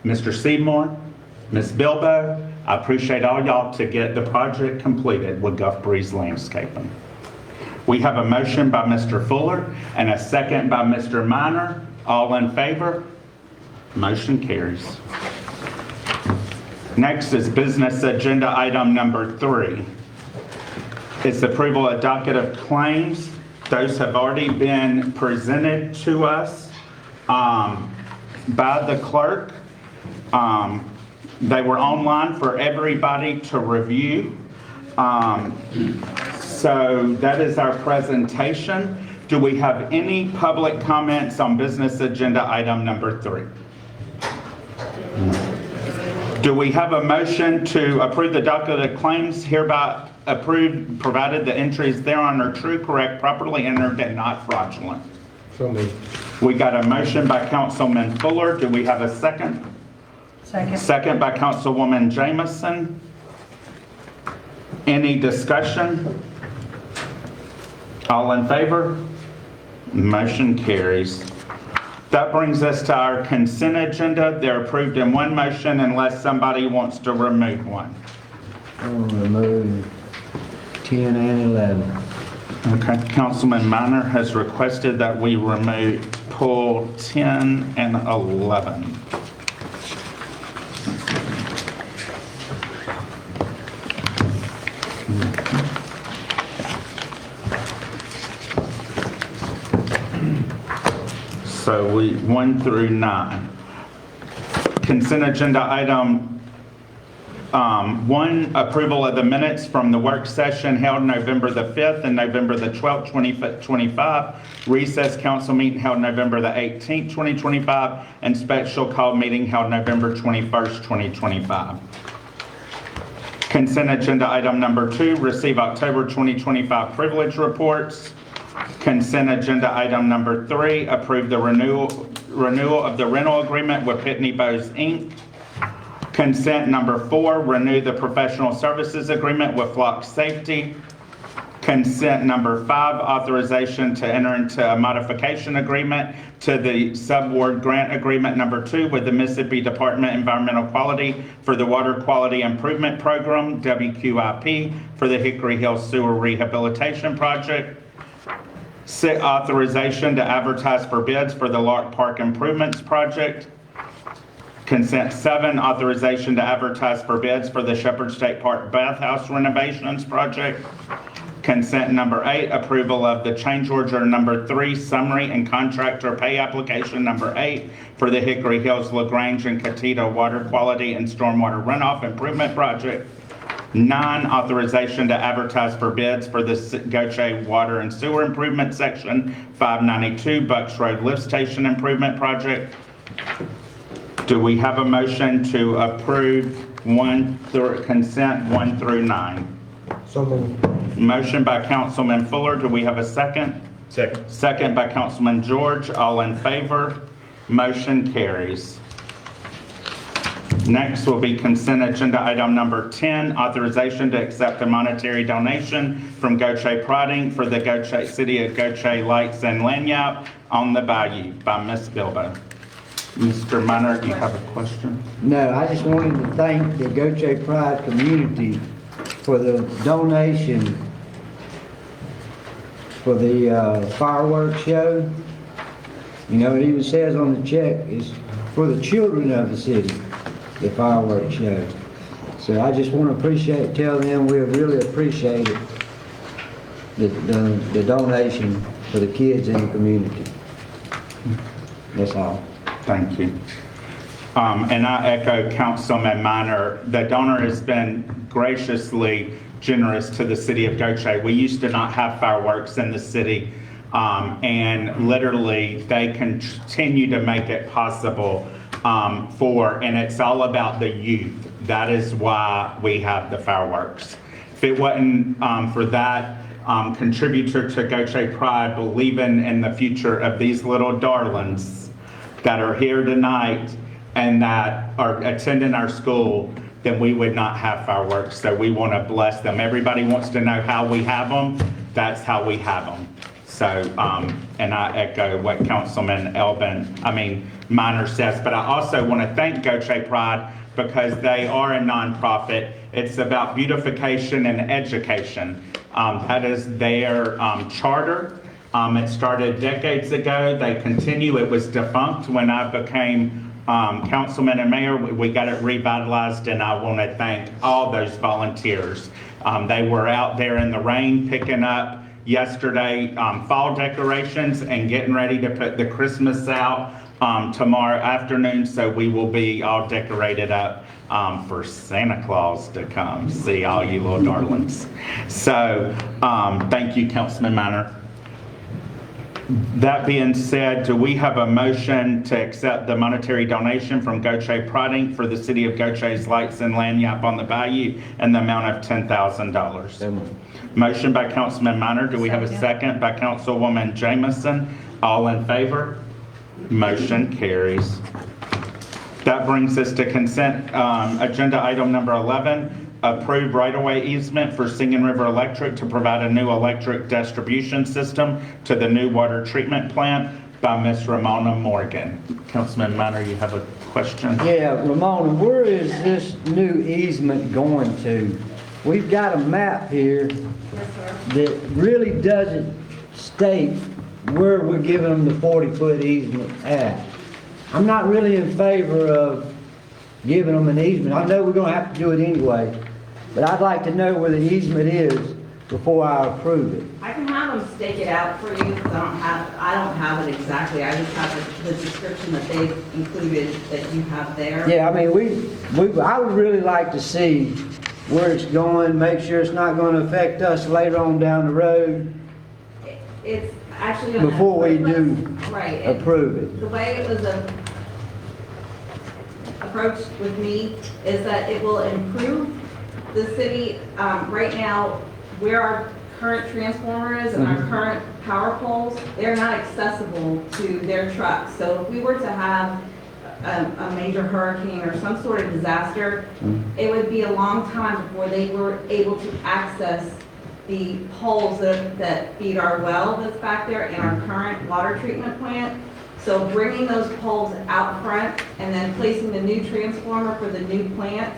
Mr. Seymour, Ms. Bilbo, I appreciate all y'all to get the project completed with Gulf Breeze Landscaping. We have a motion by Mr. Fuller and a second by Mr. Minor. All in favor? Motion carries. Next is business agenda item number 3. It's approval of docket of claims. Those have already been presented to us by the clerk. They were online for everybody to review. So that is our presentation. Do we have any public comments on business agenda item number 3? Do we have a motion to approve the docket of claims hereby approved, provided the entries thereon are true, correct, properly entered, and not fraudulent? So moved. We got a motion by Councilman Fuller. Do we have a second? Second. Second by Councilwoman Jamison. Any discussion? All in favor? Motion carries. That brings us to our consent agenda. They're approved in one motion unless somebody wants to remove one. I'll remove 10 and 11. Okay, Councilman Minor has requested that we pull 10 and 11. So 1 through 9. Consent agenda item 1, approval of the minutes from the work session held November the 5th and November the 12th, 2025, recess council meeting held November the 18th, 2025, and special call meeting held November 21st, 2025. Consent agenda item number 2, receive October 2025 privilege reports. Consent agenda item number 3, approve the renewal of the rental agreement with Pitney Bowes, Inc. Consent number 4, renew the professional services agreement with Flock Safety. Consent number 5, authorization to enter into a modification agreement to the subaward grant agreement number 2 with the Mississippi Department of Environmental Quality for the Water Quality Improvement Program, WQIP, for the Hickory Hill Sewer Rehabilitation Project. 6, authorization to advertise for bids for the Lark Park Improvements Project. Consent 7, authorization to advertise for bids for the Shepherd State Park Bathhouse Renovations Project. Consent number 8, approval of the change order number 3, summary and contractor pay application number 8 for the Hickory Hills, LaGrange, and Catita Water Quality and Stormwater Runoff Improvement Project. 9, authorization to advertise for bids for the Gautier Water and Sewer Improvement Section 592 Bucks Road Lift Station Improvement Project. Do we have a motion to approve consent 1 through 9? So moved. Motion by Councilman Fuller. Do we have a second? Second. Second by Councilman George. All in favor? Motion carries. Next will be consent agenda item number 10, authorization to accept a monetary donation from Gautier Priding for the City of Gautier Lights and Lanyap on the Bayou by Ms. Bilbo. Mr. Minor, do you have a question? No, I just wanted to thank the Gautier Pride community for the donation for the fireworks show. You know, it even says on the check, it's for the children of the city, the fireworks show. So I just want to tell them we really appreciate it, the donation for the kids in the community. That's all. Thank you. And I echo Councilman Minor. The donor has been graciously generous to the city of Gautier. We used to not have fireworks in the city, and literally they continue to make it possible and it's all about the youth. That is why we have the fireworks. If it wasn't for that contributor to Gautier Pride believing in the future of these little darlings that are here tonight and that are attending our school, then we would not have fireworks. So we want to bless them. Everybody wants to know how we have them. That's how we have them. So, and I echo what Councilman Minor says, but I also want to thank Gautier Pride because they are a nonprofit. It's about beautification and education. That is their charter. It started decades ago. They continue. It was defunct when I became councilman and mayor. We got it revitalized, and I want to thank all those volunteers. They were out there in the rain picking up yesterday fall decorations and getting ready to put the Christmas out tomorrow afternoon, so we will be all decorated up for Santa Claus to come see all you little darlings. So thank you, Councilman Minor. That being said, do we have a motion to accept the monetary donation from Gautier Priding for the City of Gautier's Lights and Lanyap on the Bayou in the amount of $10,000? Motion by Councilman Minor. Do we have a second by Councilwoman Jamison? All in favor? Motion carries. That brings us to consent agenda item number 11, approve right-of-way easement for Singing River Electric to provide a new electric distribution system to the new water treatment plant by Ms. Ramona Morgan. Councilman Minor, you have a question? Yeah, Ramona, where is this new easement going to? We've got a map here that really doesn't state where we're giving them the 40-foot easement at. I'm not really in favor of giving them an easement. I know we're gonna have to do it anyway, but I'd like to know where the easement is before I approve it. I can have them stake it out for you, because I don't have it exactly, I just have the description that they've included that you have there. Yeah, I mean, I would really like to see where it's going, make sure it's not gonna affect us later on down the road It's actually gonna. before we do Right. approve it. The way it was approached with me is that it will improve the city. Right now, where our current transformer is and our current power poles, they're not accessible to their trucks. So if we were to have a major hurricane or some sort of disaster, it would be a long time before they were able to access the poles that feed our well that's back there and our current water treatment plant. So bringing those poles out front and then placing the new transformer for the new plant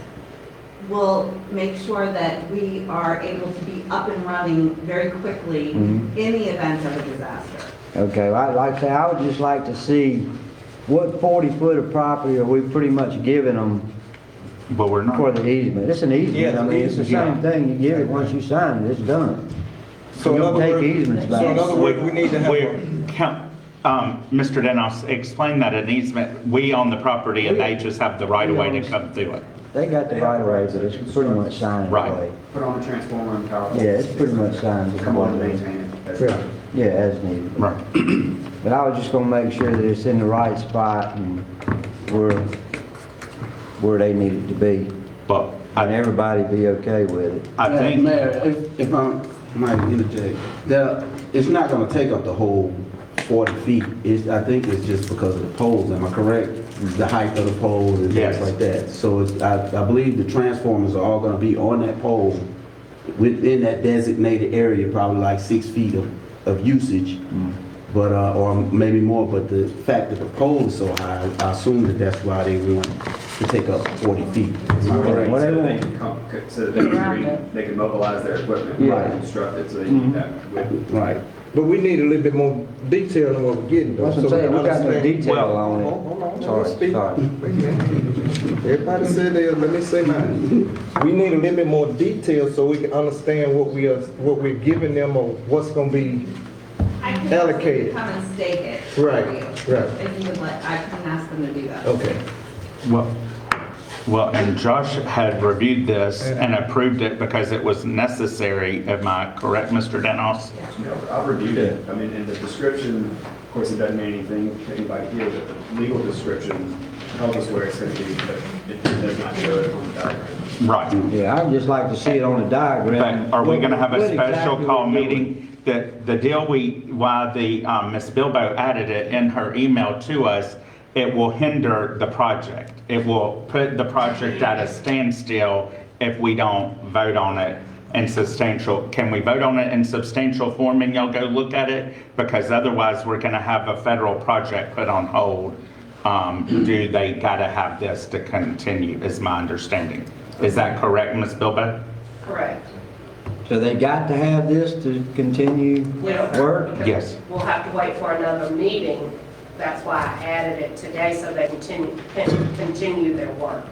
will make sure that we are able to be up and running very quickly in the event of a disaster. Okay, well, like I say, I would just like to see what 40-foot of property are we pretty much giving them But we're not. for the easement. It's an easement, I mean, it's the same thing, you give it once you sign it, it's done. So in You other don't take words, easements back. so in other words, we need to have. Mr. Denos, explain that an easement, we own the property and they just have the right of way to come through it. They got the right of way, but it's pretty much signed Right. away. Put on a transformer and power. Yeah, it's pretty much signed. Come on and maintain it. Yeah, yeah, as needed. Right. But I was just gonna make sure that it's in the right spot and where they need it to be. But And everybody be okay with it. I think, Mayor, if I might interject, it's not gonna take up the whole 40 feet. I think it's just because of the poles, am I correct? The height of the poles and Yes. things like that. So I believe the transformers are all gonna be on that pole within that designated area, probably like 6 feet of usage. But, or maybe more, but the fact that the pole is so high, I assume that that's why they want to take up 40 feet. Am I correct? What they So want. so that they can mobilize their equipment, Yeah. construct it, so they can do that with. Right. But we need a little bit more detail on what we're getting though. That's what I'm so saying, we got no understand. detail on Hold on, it. let me speak. Everybody said theirs, let me say mine. We need a little bit more detail so we can understand what we're giving them or what's gonna be. I can Allocated. Come and stake it for Right, you. right. If you would like, I can ask them to do that. Okay. well, and Josh had reviewed this and approved it because it was necessary. Am I correct, Mr. Denos? I've reviewed it, I mean, in the description, of course, it doesn't mean anything to anybody here, but the legal description tells us where it's going to be, but it does not show it on the diagram. Right. Yeah, I'd just like to see it on the diagram. But are we gonna have a What special exactly call we're doing. meeting? The deal why Ms. Bilbo added it in her email to us, it will hinder the project. It will put the project at a standstill if we don't vote on it in substantial. Can we vote on it in substantial form and y'all go look at it? Because otherwise, we're gonna have a federal project put on hold. Do they gotta have this to continue, is my understanding. Is that correct, Ms. Bilbo? Correct. So they got to have this to continue We don't- work? because Yes. We'll have to wait for another meeting. That's why I added it today, so they can continue their work.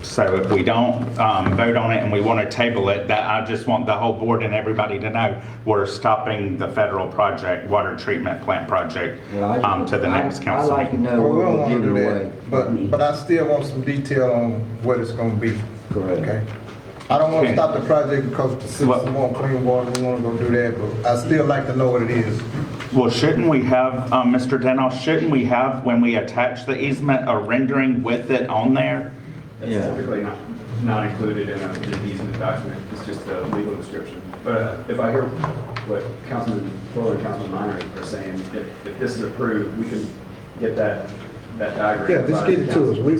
So if we don't vote on it and we want to table it, that I just want the whole board and everybody to know we're stopping the federal project, water treatment plant project, to the next council. I like to know Well, we what don't we're wanna giving do away. that, but I still want some detail on what it's gonna be. Correct. Okay? I don't wanna Okay. stop the project because the citizens want clean water, we wanna go do that, but I still like to know what it is. Well, shouldn't we have, Mr. Denos, shouldn't we have, when we attach the easement, a rendering with it on there? That's Yeah. typically not included in an easement document, it's just the legal description. But if I hear what Councilman Fuller and Councilman Minor are saying, if this is approved, we can get that diagram. Yeah, just get it to us. We're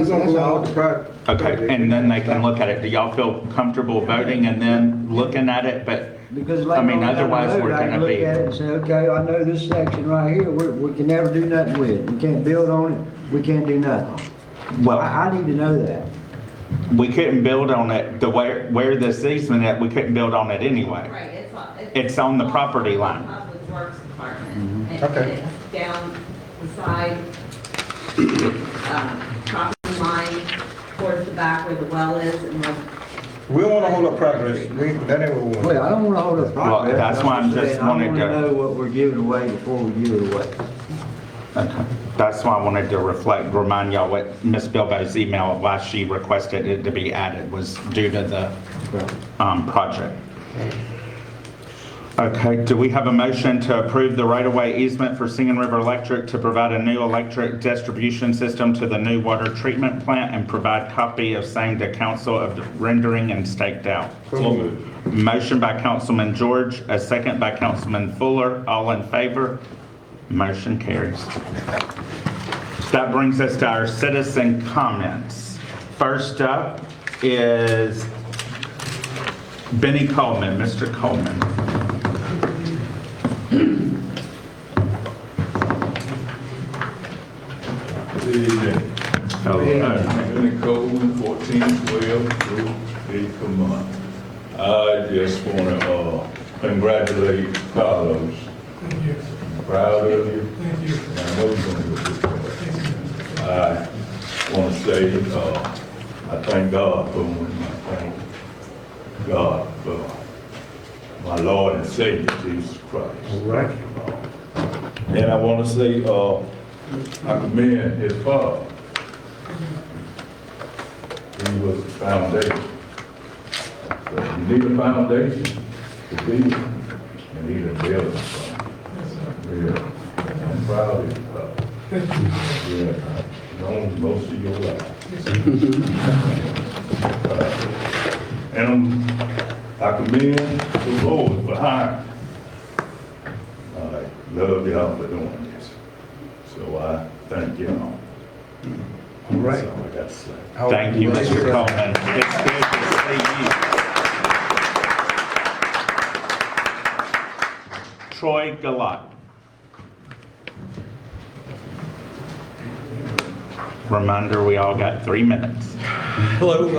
gonna go out the project. Okay, and then they can look at it. Do y'all feel comfortable voting and then looking at it? But, Because I mean, later on down the otherwise road, we're I can gonna look be. at it and say, okay, I know this section right here, we can never do nothing with it. We can't build on it, we can't do nothing. Well, I need to know that. we couldn't build on it, where this easement at, we couldn't build on it anyway. Right, It's on the property line. Public Works Department. And Okay. it's down the side, property line towards the back where the well is and like. We don't wanna hold up progress. That ain't what we want. Well, I don't wanna hold up progress. Well, that's why I'm just saying, wanted to- I wanna know what we're giving away before we give it away. Okay. That's why I wanted to remind y'all what Ms. Bilbo's email, why she requested it to be added, was due to the project. Okay, do we have a motion to approve the right-of-way easement for Singing River Electric to provide a new electric distribution system to the new water treatment plant and provide copy of same to council of rendering and staked out? Motion by Councilman George, a second by Councilman Fuller. All in favor? Motion carries. That brings us to our citizen comments. First up is Benny Coleman. Mr. Coleman. Good evening. Benny Coleman, 1412 Group Vermont. I just want to congratulate Carlos. I'm proud of you. Thank you. And I know you're going to do a good job. I want to say I thank God for him. I thank God for my Lord and Savior, Jesus Christ. All right. And I want to say, I commend his father. He was the foundation. But you need a foundation to build, and he done built it. Yeah, I'm proud of you, father. Yeah, known most of your life. And I commend the Lord for hiring. I love y'all for doing this. So I thank y'all. All right. That's all I got to say. Thank you, Mr. Coleman. It's good to see you. Troy Galot. Reminder, we all got 3 minutes. Hello,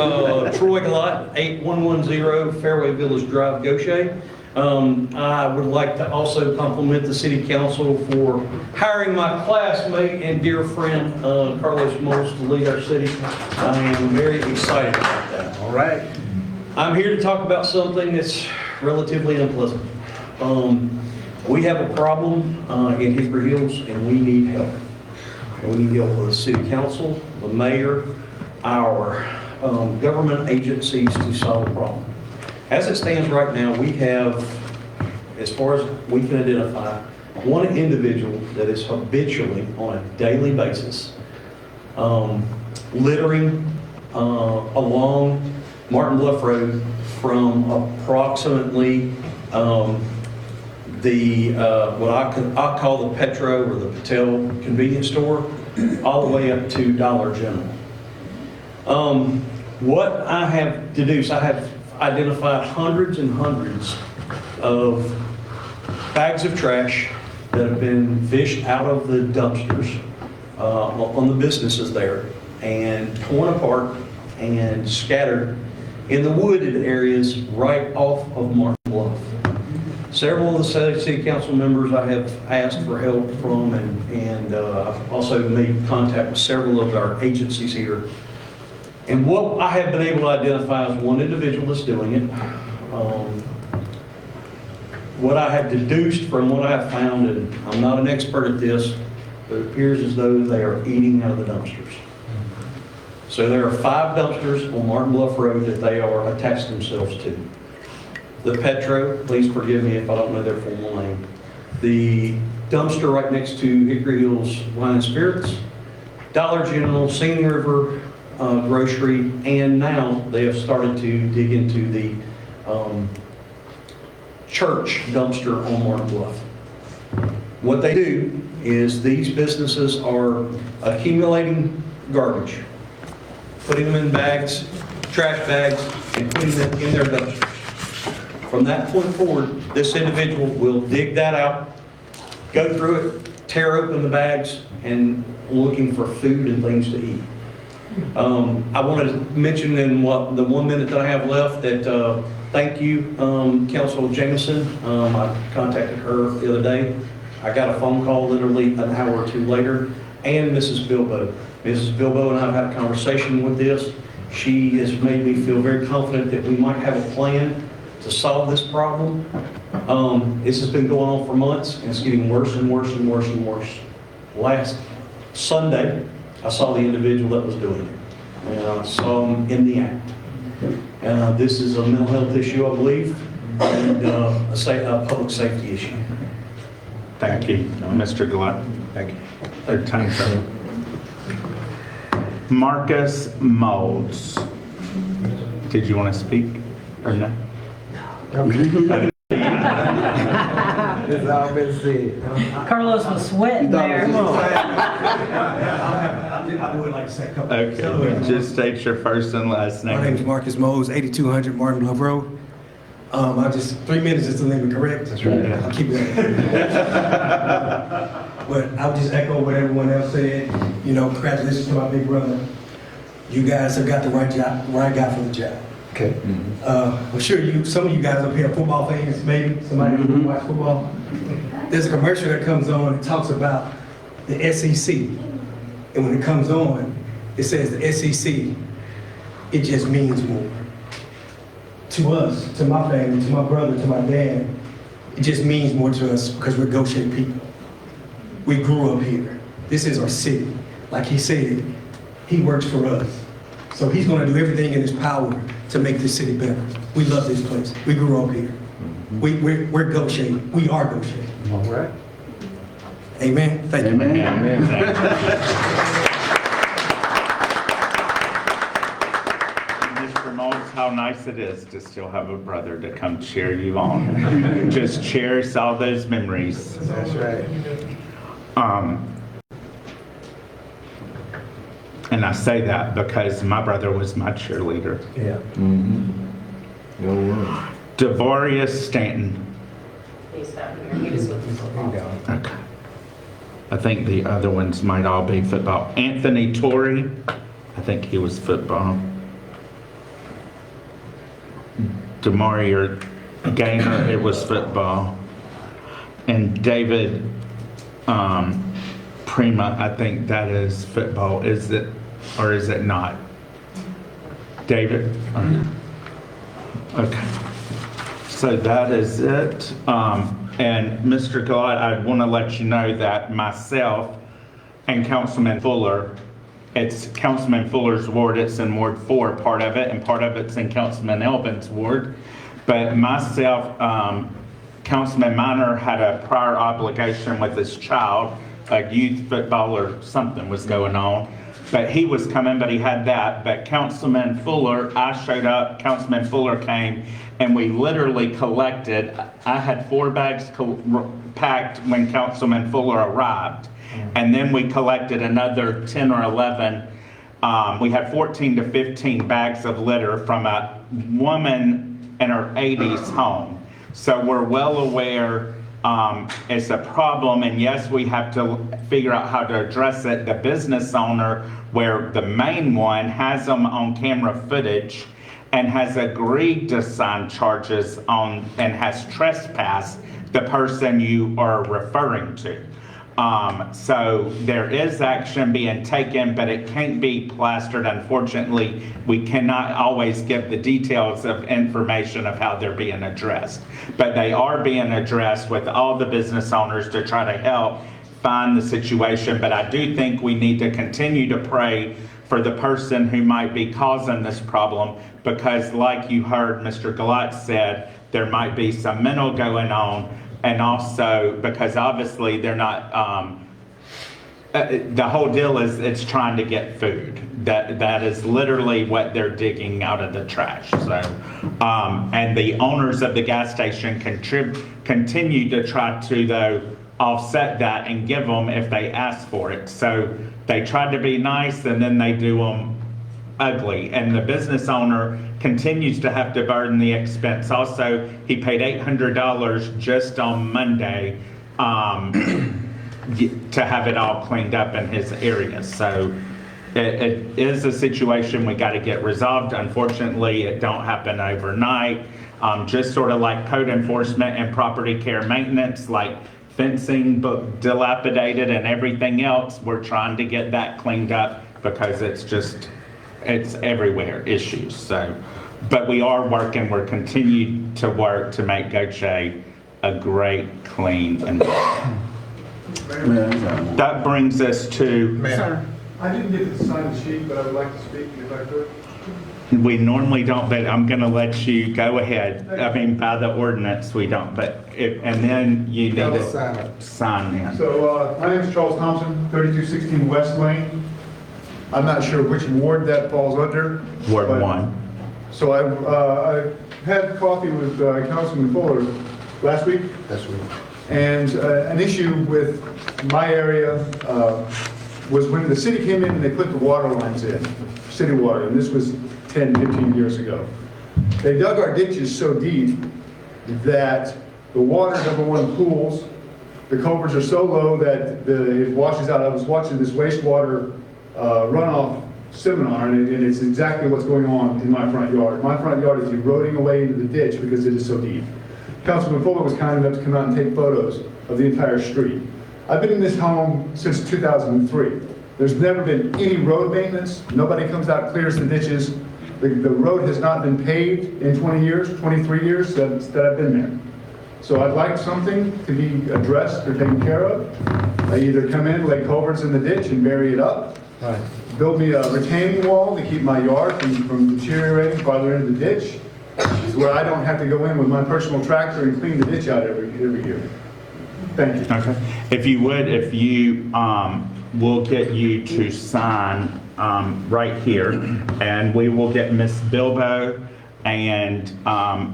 Troy Galot, 8110 Fairway Village Drive, Gautier. I would like to also compliment the city council for hiring my classmate and dear friend, Carlos Moulds, to lead our city. I am very excited about that. All right. I'm here to talk about something that's relatively unpleasant. We have a problem in Hickory Hills, and we need help. We need help with the city council, the mayor, our government agencies to solve the problem. As it stands right now, we have, as far as we can identify, one individual that is habitually, on a daily basis, littering along Martin Bluff Road from approximately what I call the Petro or the Patel convenience store, all the way up to Dollar General. What I have deduced, I have identified hundreds and hundreds of bags of trash that have been fished out of the dumpsters on the businesses there and torn apart and scattered in the wooded areas right off of Martin Bluff. Several of the city council members I have asked for help from, and I've also made contact with several of our agencies here. And what I have been able to identify is one individual that's doing it. What I have deduced from what I have found, and I'm not an expert at this, but it appears as though they are eating out of the dumpsters. So there are 5 dumpsters on Martin Bluff Road that they are attached themselves to. The Petro, please forgive me if I don't know their formal name. The dumpster right next to Hickory Hills Wine and Spirits, Dollar General, Singing River grocery, and now they have started to dig into the church dumpster on Martin Bluff. What they do is these businesses are accumulating garbage, putting them in bags, trash bags, and putting them in their dumpster. From that point forward, this individual will dig that out, go through it, tear open the bags, and looking for food and things to eat. I wanted to mention in the 1 minute that I have left that thank you, Council Jameson. I contacted her the other day. I got a phone call literally an hour or two later, and Mrs. Bilbo. Mrs. Bilbo and I have had a conversation with this. She has made me feel very confident that we might have a plan to solve this problem. This has been going on for months, and it's getting worse and worse and worse and worse. Last Sunday, I saw the individual that was doing it, and I saw him in the act. This is a mental health issue, I believe, and a public safety issue. Thank you, Mr. Gillette. Thank you. Third time's up. Marcus Moulds. Did you want to speak or no? It's all been said. Carlos was sweating there. I would like to say a couple. Okay, just state your first and last name. My name is Marcus Moulds, 8200 Martin Bluff Road. I just 3 minutes just to leave it correct. That's right. I'll keep it. But I would just echo what everyone else said. You know, congratulations to my big brother. You guys have got the right guy for the job. Okay. I'm sure some of you guys up here are football fans, maybe somebody who watch football. There's a commercial that comes on and talks about the SEC. And when it comes on, it says the SEC, it just means more. To us, to my family, to my brother, to my dad, it just means more to us because we're Gautier people. We grew up here. This is our city. Like he said, he works for us. So he's going to do everything in his power to make this city better. We love this place. We grew up here. We're Gautier. We are Gautier. All right. Amen. Thank you. Amen. Mr. Moulds, how nice it is to still have a brother to come cheer you on. Just cherish all those memories. That's right. And I say that because my brother was my cheerleader. Yeah. No worries. Devorius Stanton. He's not here. He was with us. Okay. I think the other ones might all be football. Anthony Torrey. I think he was football. Demario Gaynor, it was football. And David Prima, I think that is football. Is it, or is it not? David? Okay. So that is it. And Mr. Gillette, I want to let you know that myself and Councilman Fuller, it's Councilman Fuller's ward, it's in Ward 4, part of it, and part of it's in Councilman Elvin's ward. But myself, Councilman Minor had a prior obligation with his child, a youth football or something was going on. But he was coming, but he had that. But Councilman Fuller, I showed up, Councilman Fuller came, and we literally collected, I had 4 bags packed when Councilman Fuller arrived. And then we collected another 10 or 11. We had 14 to 15 bags of litter from a woman in her 80s home. So we're well aware it's a problem, and yes, we have to figure out how to address it. The business owner, where the main one has them on camera footage and has agreed to sign charges on and has trespassed the person you are referring to. So there is action being taken, but it can't be plastered. Unfortunately, we cannot always give the details of information of how they're being addressed. But they are being addressed with all the business owners to try to help find the situation. But I do think we need to continue to pray for the person who might be causing this problem, because like you heard Mr. Gillette said, there might be some mental going on. And also because obviously they're not The whole deal is it's trying to get food. That is literally what they're digging out of the trash. So, and the owners of the gas station continue to try to, though, offset that and give them if they ask for it. So they try to be nice and then they do them ugly. And the business owner continues to have to burden the expense. Also, he paid $800 just on Monday to have it all cleaned up in his area. So it is a situation we got to get resolved. Unfortunately, it don't happen overnight. Just sort of like code enforcement and property care maintenance, like fencing, but dilapidated and everything else, we're trying to get that cleaned up because it's everywhere issues. So, but we are working, we're continuing to work to make Gautier a great, clean environment. That brings us to. Sir. I didn't get to sign the sheet, but I would like to speak if I could. We normally don't, but I'm going to let you go ahead. I mean, by the ordinance, we don't, but and then you need to sign in. So, my name is Charles Thompson, 3216 West Lane. I'm not sure which ward that falls under. Ward 1. So I had coffee with Councilman Fuller last week. That's right. And an issue with my area was when the city came in and they put the water lines in, city water, and this was 10, 15 years ago. They dug our ditches so deep that the water, number one, pools. The culverts are so low that it washes out. I was watching this wastewater runoff seminar, and it's exactly what's going on in my front yard. My front yard is eroding away into the ditch because it is so deep. Councilman Fuller was kind enough to come out and take photos of the entire street. I've been in this home since 2003. There's never been any road maintenance. Nobody comes out and clears the ditches. The road has not been paved in 20 years, 23 years that I've been there. So I'd like something to be addressed or taken care of. They either come in, lay culverts in the ditch and bury it up. Right. Build me a retaining wall to keep my yard from deteriorating farther into the ditch, where I don't have to go in with my personal tractor and clean the ditch out every year. Thank you. Okay. If you would, we'll get you to sign right here, and we will get Miss Bilbo and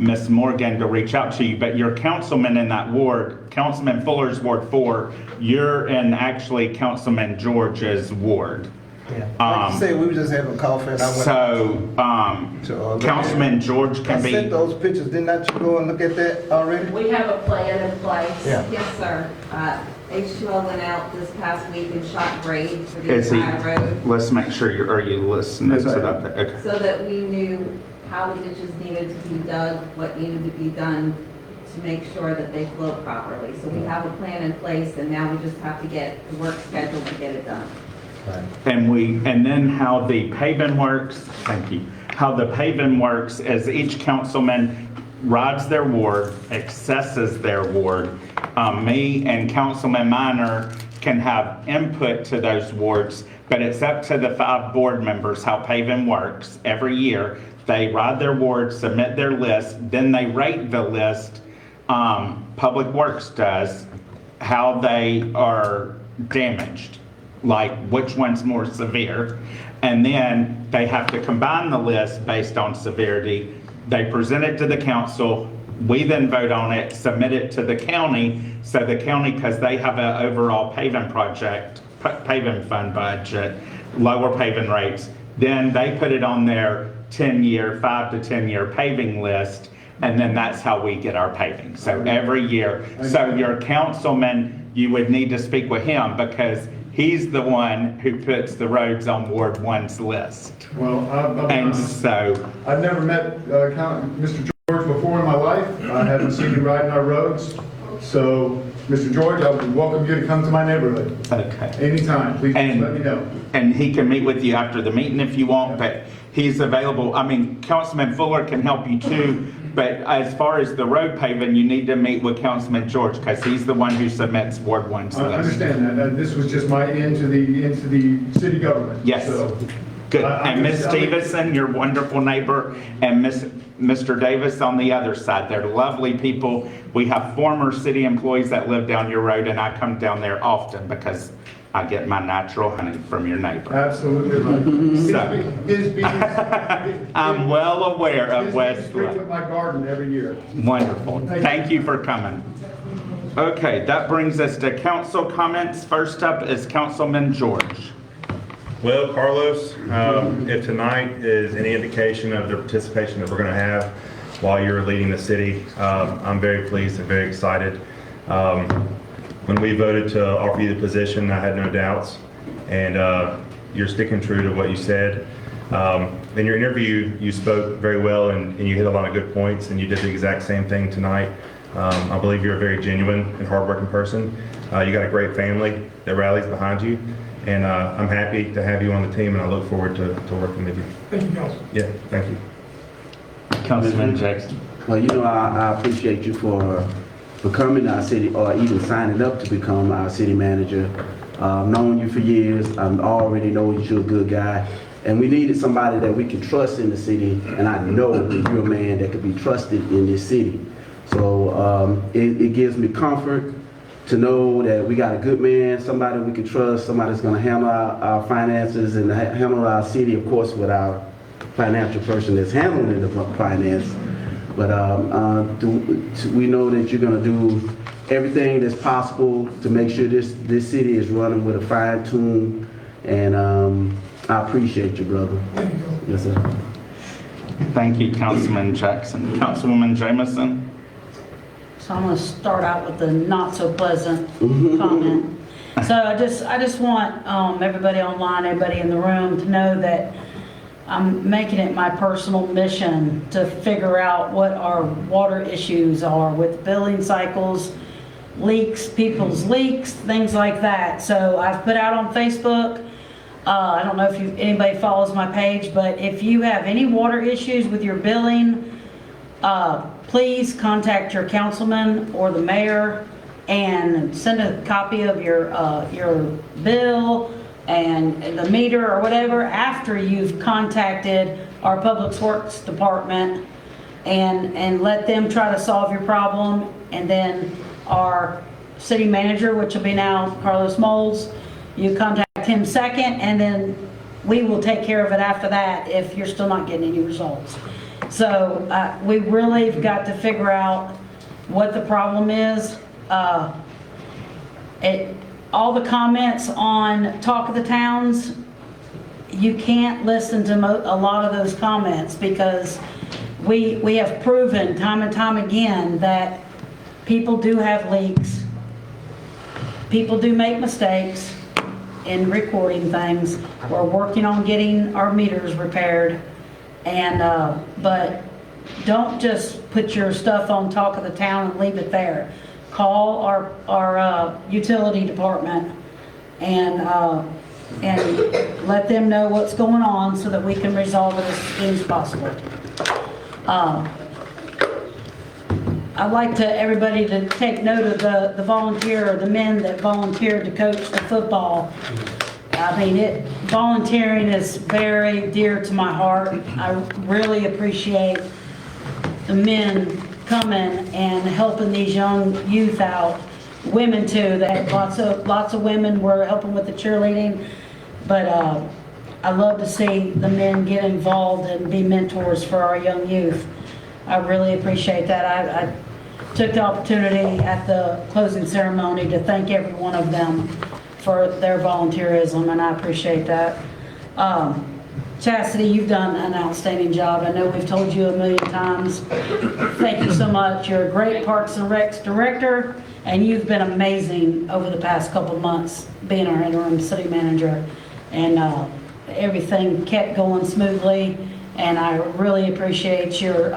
Miss Morgan to reach out to you. But your councilman in that ward, Councilman Fuller's Ward 4, you're in actually Councilman George's ward. Yeah. Like you said, we were just having coffee and I went. So, Councilman George can be. I sent those pictures, didn't you go and look at that already? We have a plan in place. Yeah. Yes, sir. H2O went out this past week and shot grade for the entire road. Let's make sure are you listening to that? Okay. So that we knew how the ditches needed to be dug, what needed to be done to make sure that they flow properly. So we have a plan in place, and now we just have to get the work scheduled to get it done. And then how the paving works, thank you. How the paving works is each councilman rides their ward, accesses their ward. Me and Councilman Minor can have input to those wards, but it's up to the 5 board members how paving works. Every year, they ride their ward, submit their list, then they rate the list. Public Works does, how they are damaged, like which one's more severe. And then they have to combine the list based on severity. They present it to the council. We then vote on it, submit it to the county. So the county, because they have an overall paving project, paving fund budget, lower paving rates, then they put it on their 10-year, 5 to 10-year paving list. And then that's how we get our paving. So every year. So your councilman, you would need to speak with him because he's the one who puts the roads on Ward 1's list. Well, I've never met Mr. George before in my life. I haven't seen him riding our roads. So, Mr. George, I would welcome you to come to my neighborhood. Okay. Anytime, please just let me know. And he can meet with you after the meeting if you want, but he's available. I mean, Councilman Fuller can help you too, but as far as the road paving, you need to meet with Councilman George because he's the one who submits Ward 1's list. I understand that. This was just my into the city government. Yes. So, good. And Ms. Stevenson, your wonderful neighbor, and Mr. Davis on the other side. They're lovely people. We have former city employees that live down your road, and I come down there often because I get my natural honey from your neighbor. Absolutely right. So- His bees. I'm well aware of His bees Westwood. frequent my garden every year. Wonderful. Thank you for coming. Okay, that brings us to council comments. First up is Councilman George. Well, Carlos, if tonight is any indication of the participation that we're going to have while you're leading the city, I'm very pleased and very excited. When we voted to offer you the position, I had no doubts, and you're sticking true to what you said. In your interview, you spoke very well, and you hit a lot of good points, and you did the exact same thing tonight. I believe you're a very genuine and hardworking person. You got a great family that rallies behind you, and I'm happy to have you on the team, and I look forward to working with you. Thank you, Council. Yeah, thank you. Councilman Jackson. Well, you know, I appreciate you for becoming our city, or even signing up to become our city manager. I've known you for years. I already know you're a good guy. And we needed somebody that we can trust in the city, and I know that you're a man that could be trusted in this city. So it gives me comfort to know that we got a good man, somebody we can trust, somebody's gonna handle our finances and handle our city, of course, with our financial person that's handling the finance. But we know that you're gonna do everything that's possible to make sure this city is running with a fine tune, and I appreciate you, brother. Yes, sir. Thank you, Councilman Jackson. Councilwoman Jamison. So I'm gonna start out with the not so pleasant comment. So I just want everybody online, everybody in the room to know that I'm making it my personal mission to figure out what our water issues are with billing cycles, leaks, people's leaks, things like that. So I've put out on Facebook, I don't know if anybody follows my page, but if you have any water issues with your billing, please contact your councilman or the mayor and send a copy of your bill and the meter or whatever after you've contacted our Public Works Department, and let them try to solve your problem. And then our city manager, which will be now Carlos Moulds, you contact him second, and then we will take care of it after that if you're still not getting any results. So we really have got to figure out what the problem is. All the comments on Talk of the Towns, you can't listen to a lot of those comments, because we have proven time and time again that people do have leaks. People do make mistakes in recording things. We're working on getting our meters repaired. And but don't just put your stuff on Talk of the Town and leave it there. Call our utility department and let them know what's going on so that we can resolve it as soon as possible. I'd like everybody to take note of the men that volunteered to coach the football. I mean, volunteering is very dear to my heart. I really appreciate the men coming and helping these young youth out. Women too. They had lots of women were helping with the cheerleading. But I love to see the men get involved and be mentors for our young youth. I really appreciate that. I took the opportunity at the closing ceremony to thank every one of them for their volunteerism, and I appreciate that. Chastity, you've done an outstanding job. I know we've told you a million times. Thank you so much. You're a great Parks and Recs director, and you've been amazing over the past couple of months being our interim city manager. And everything kept going smoothly, and I really appreciate your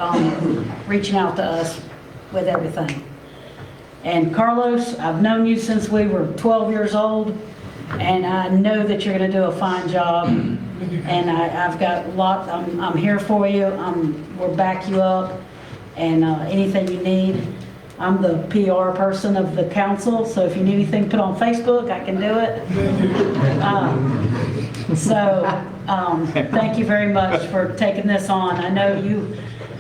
reaching out to us with everything. And Carlos, I've known you since we were 12 years old, and I know that you're going to do a fine job. And I've got a lot. I'm here for you. We'll back you up, and anything you need. I'm the PR person of the council, so if you need anything put on Facebook, I can do it. Thank you very much for taking this on. I know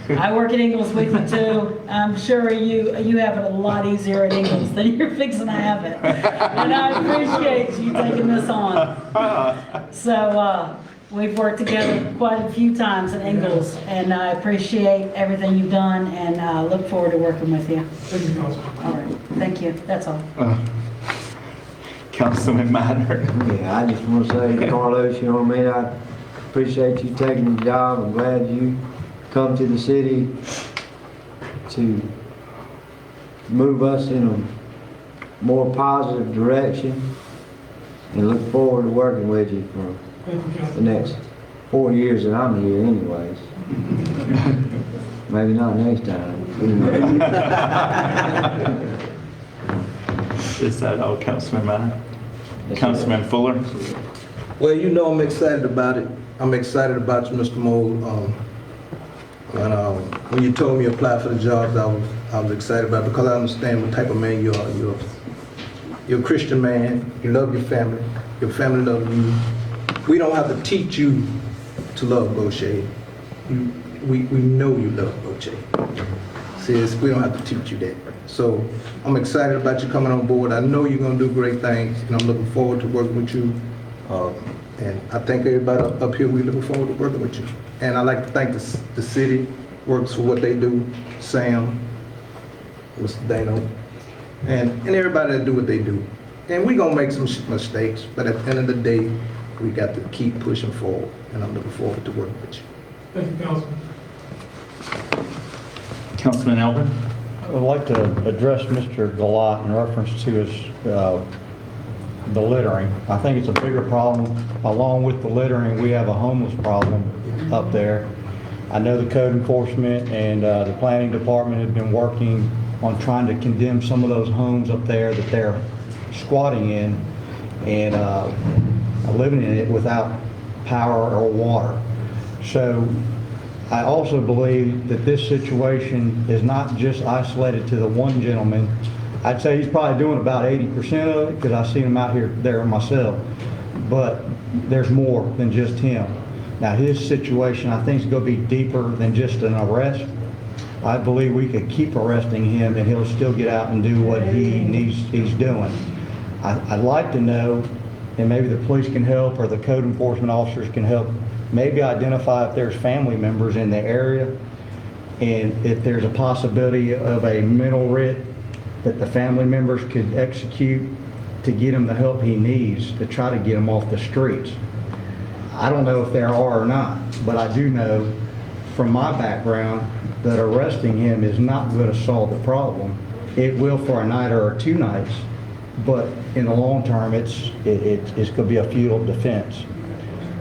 I work at Ingalls weekly too. I'm sure you have it a lot easier at Ingalls than you're fixing to have it. And I appreciate you taking this on. So, we've worked together quite a few times at Ingalls, and I appreciate everything you've done, and look forward to working with you. Thank you, Councilman. All right, thank you, that's all. Councilman Minor. Yeah, I just want to say, Carlos, you know what I mean? I appreciate you taking the job. I'm glad you come to the city to move us in a more positive direction, and look forward to working with you for Thank you, the Councilman. next 4 years that I'm here anyways. Maybe not next time. Is that all, Councilman Minor? Councilman Fuller? Well, you know I'm excited about it. I'm excited about you, Mr. Mould. When you told me to apply for the job, I was excited about it because I understand what type of man you are. You're a Christian man. You love your family. Your family loves you. We don't have to teach you to love Gautier. We know you love Gautier. See, we don't have to teach you that. So I'm excited about you coming on board. I know you're going to do great things, and I'm looking forward to working with you. And I thank everybody up here, we're looking forward to working with you. And I'd like to thank the city works for what they do, Sam, Mr. Dano, and everybody that do what they do. And we're going to make some mistakes, but at the end of the day, we got to keep pushing forward, and I'm looking forward to working with you. Thank you, Councilman. Councilman Elvin? I would like to address Mr. Galat in reference to his, the littering. I think it's a bigger problem. Along with the littering, we have a homeless problem up there. I know the code enforcement and the planning department have been working on trying to condemn some of those homes up there that they're squatting in and living in it without power or water. So I also believe that this situation is not just isolated to the one gentleman. I'd say he's probably doing about 80% of it because I've seen him out there myself. But there's more than just him. Now his situation I think is going to be deeper than just an arrest. I believe we could keep arresting him and he'll still get out and do what he's doing. I'd like to know, and maybe the police can help or the code enforcement officers can help, maybe identify if there's family members in the area and if there's a possibility of a mental writ that the family members could execute to get him the help he needs to try to get him off the streets. I don't know if there are or not, but I do know from my background that arresting him is not going to solve the problem. It will for a night or 2 nights, but in the long term, it's going to be a futile defense.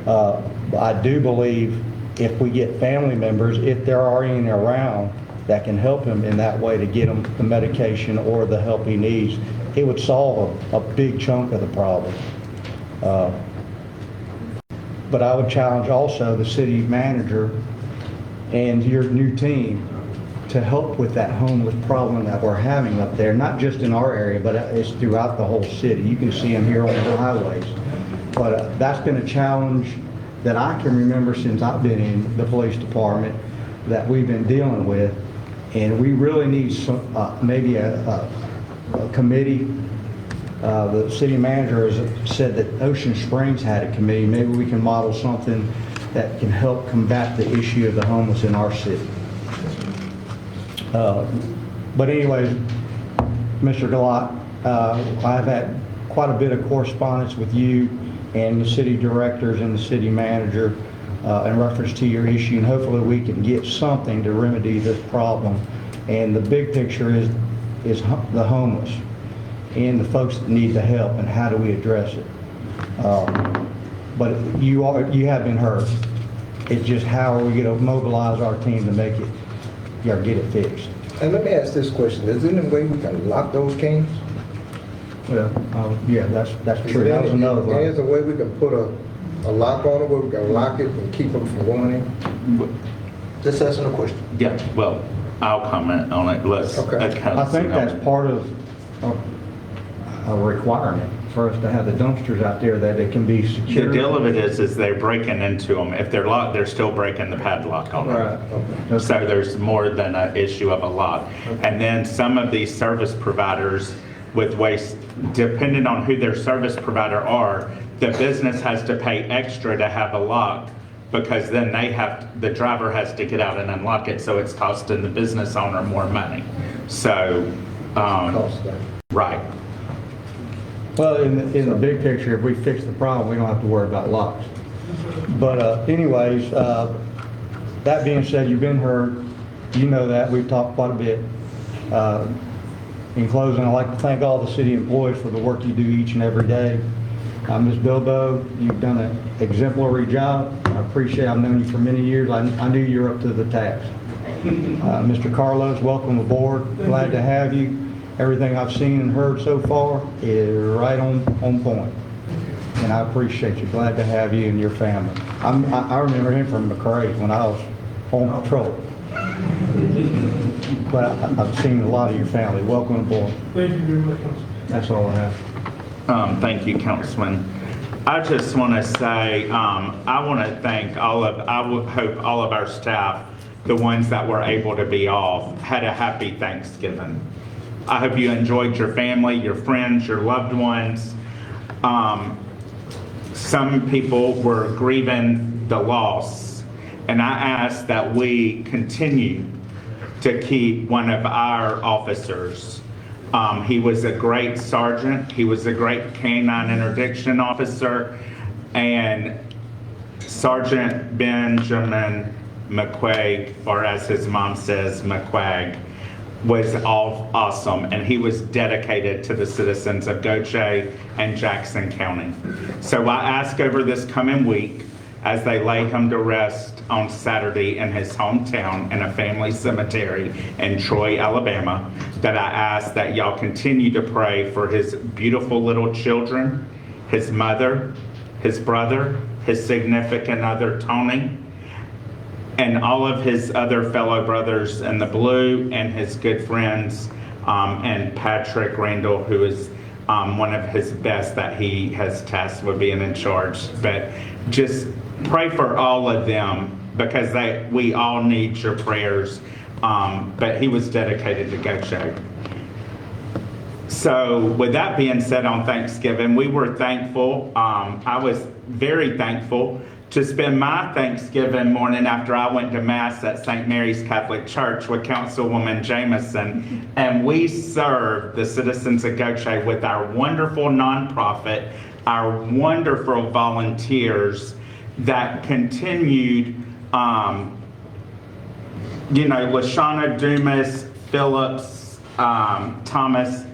I do believe if we get family members, if there are any around that can help him in that way to get him the medication or the help he needs, it would solve a big chunk of the problem. But I would challenge also the city manager and your new team to help with that homeless problem that we're having up there, not just in our area, but it's throughout the whole city. You can see them here on the highways. But that's been a challenge that I can remember since I've been in the police department that we've been dealing with. And we really need some, maybe a committee. The city manager has said that Ocean Springs had a committee. Maybe we can model something that can help combat the issue of the homeless in our city. But anyways, Mr. Galat, I've had quite a bit of correspondence with you and the city directors and the city manager in reference to your issue, and hopefully we can get something to remedy this problem. And the big picture is the homeless and the folks that need the help, and how do we address it. But you have been heard. It's just how are we going to mobilize our team to make it, get it fixed. And let me ask this question. Is there any way we can lock those canes? Well, yeah, that's true. That was another one. Is there a way we can put a lock on it where we can lock it and keep them from going in? Just asking a question. Yeah, well, I'll comment on it. Okay. I think that's part of a requirement. for us to have the dumpsters out there that it can be The secure. deal of it is they're breaking into them. If they're locked, they're still breaking the padlock on Right, them. okay. So there's more than an issue of a lock. And then some of these service providers with waste, depending on who their service provider are, the business has to pay extra to have a lock, because then the driver has to get out and unlock it, so it's costing the business owner more money. So, right. Well, in the big picture, if we fix the problem, we don't have to worry about locks. But anyways, that being said, you've been heard. You know that. We've talked quite a bit. In closing, I'd like to thank all the city employees for the work you do each and every day. Ms. Bilbo, you've done an exemplary job. I appreciate it. I've known you for many years. I knew you were up to the task. Mr. Carlos, welcome aboard. Glad to have you. Everything I've seen and heard so far is right on point. And I appreciate you. Glad to have you and your family. I remember him from McRae when I was on patrol. But I've seen a lot of your family. Welcome aboard. Thank you very much, Councilman. That's all I have. Thank you, Councilman. I just want to say, I want to thank I would hope all of our staff, the ones that were able to be off, had a happy Thanksgiving. I hope you enjoyed your family, your friends, your loved ones. Some people were grieving the loss, and I ask that we continue to keep one of our officers. He was a great sergeant. He was a great canine interdiction officer. And Sergeant Benjamin McQuaig, or as his mom says, McQuaig, was awesome. And he was dedicated to the citizens of Gautier and Jackson County. So I ask over this coming week, as they lay him to rest on Saturday in his hometown in a family cemetery in Troy, Alabama, that I ask that y'all continue to pray for his beautiful little children, his mother, his brother, his significant other, Tony, and all of his other fellow brothers in the blue, and his good friends, and Patrick Randall, who is one of his best that he has tasked with being in charge. But just pray for all of them, because we all need your prayers. But he was dedicated to Gautier. So with that being said, on Thanksgiving, we were thankful. I was very thankful to spend my Thanksgiving morning after I went to Mass at St. Mary's Catholic Church with Councilwoman Jameson, and we served the citizens of Gautier with our wonderful nonprofit, our wonderful volunteers that continued, Lashana Dumas, Phillips, Thomas,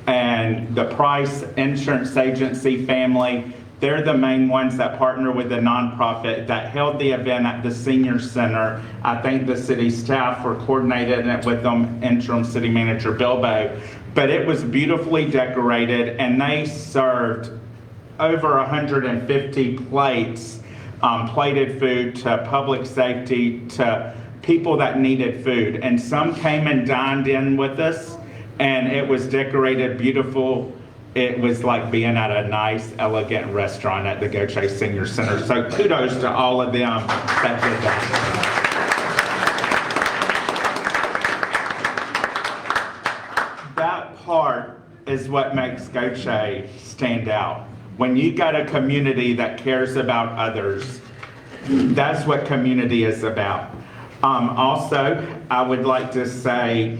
and the Price Insurance Agency family. They're the main ones that partner with the nonprofit that held the event at the Senior Center. I thank the city staff for coordinating it with them, interim city manager Bilbo. But it was beautifully decorated, and they served over 150 plates, plated food to public safety, to people that needed food. And some came and dined in with us, and it was decorated beautiful. It was like being at a nice, elegant restaurant at the Gautier Senior Center. So kudos to all of them that did that. That part is what makes Gautier stand out. When you got a community that cares about others, that's what community is about. Also, I would like to say,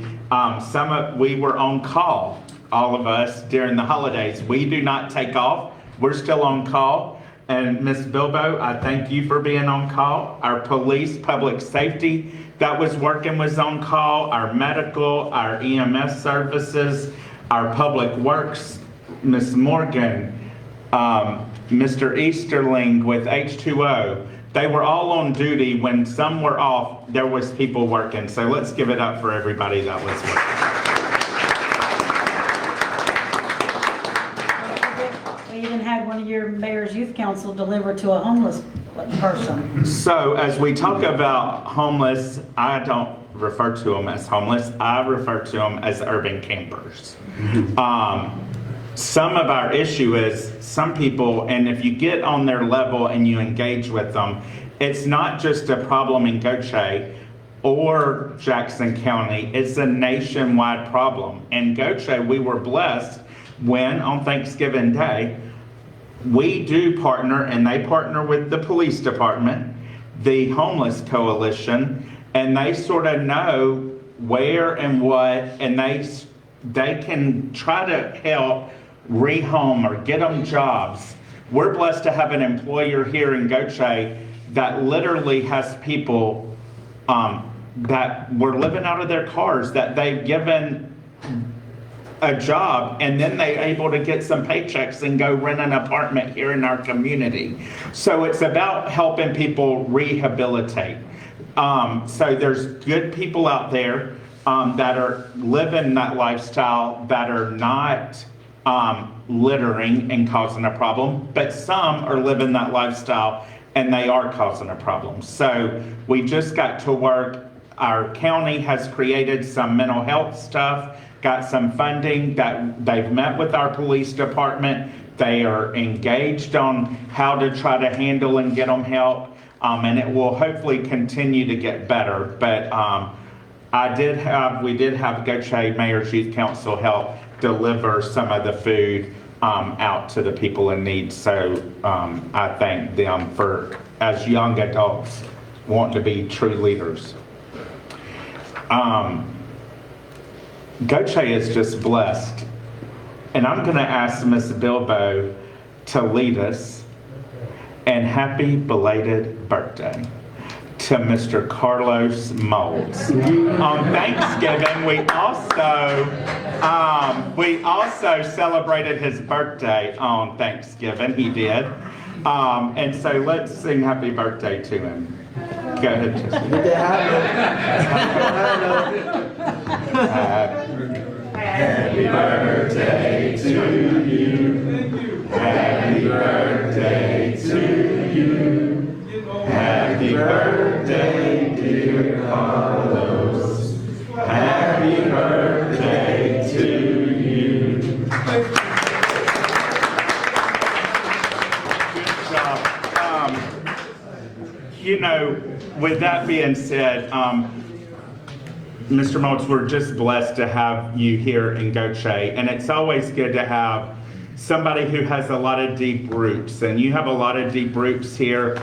we were on call. All of us during the holidays. We do not take off. We're still on call. And Ms. Bilbo, I thank you for being on call. Our police, public safety that was working was on call. Our medical, our EMS services, our public works, Ms. Morgan, Mr. Easterling with H2O. They were all on duty. When some were off, there was people working. So let's give it up for everybody that was working. We even had one of your mayor's youth council deliver to a homeless person. So as we talk about homeless, I don't refer to them as homeless. I refer to them as urban campers. some of our issue is some people, and if you get on their level and you engage with them, it's not just a problem in Gautier or Jackson County, it's a nationwide problem. In Gautier, we were blessed when on Thanksgiving Day, we do partner, and they partner with the police department, the homeless coalition, and they sort of know where and what, and they can try to help rehome or get them jobs. We're blessed to have an employer here in Gautier that literally has people that were living out of their cars that they've given a job, and then they're able to get some paychecks and go rent an apartment here in our community. So it's about helping people rehabilitate. So there's good people out there that are living that lifestyle, that are not littering and causing a problem, but some are living that lifestyle and they are causing a problem. So we just got to work. Our county has created some mental health stuff, got some funding that they've met with our police department. They are engaged on how to try to handle and get them help. And it will hopefully continue to get better. But we did have Gautier Mayor's Youth Council help deliver some of the food out to the people in need. So I thank them for, as young adults, wanting to be true leaders. Gautier is just blessed. And I'm going to ask Miss Bilbo to lead us. And happy belated birthday to Mr. Carlos Moulds. On Thanksgiving, we also celebrated his birthday on Thanksgiving. He did. And so let's sing happy birthday to him. Go ahead, Tristan. Happy birthday to you. Happy birthday to you. Happy birthday, dear Carlos. Happy birthday to you. Good job. You know, with that being said, Mr. Moulds, we're just blessed to have you here in Gautier, and it's always good to have somebody who has a lot of deep roots, and you have a lot of deep roots here.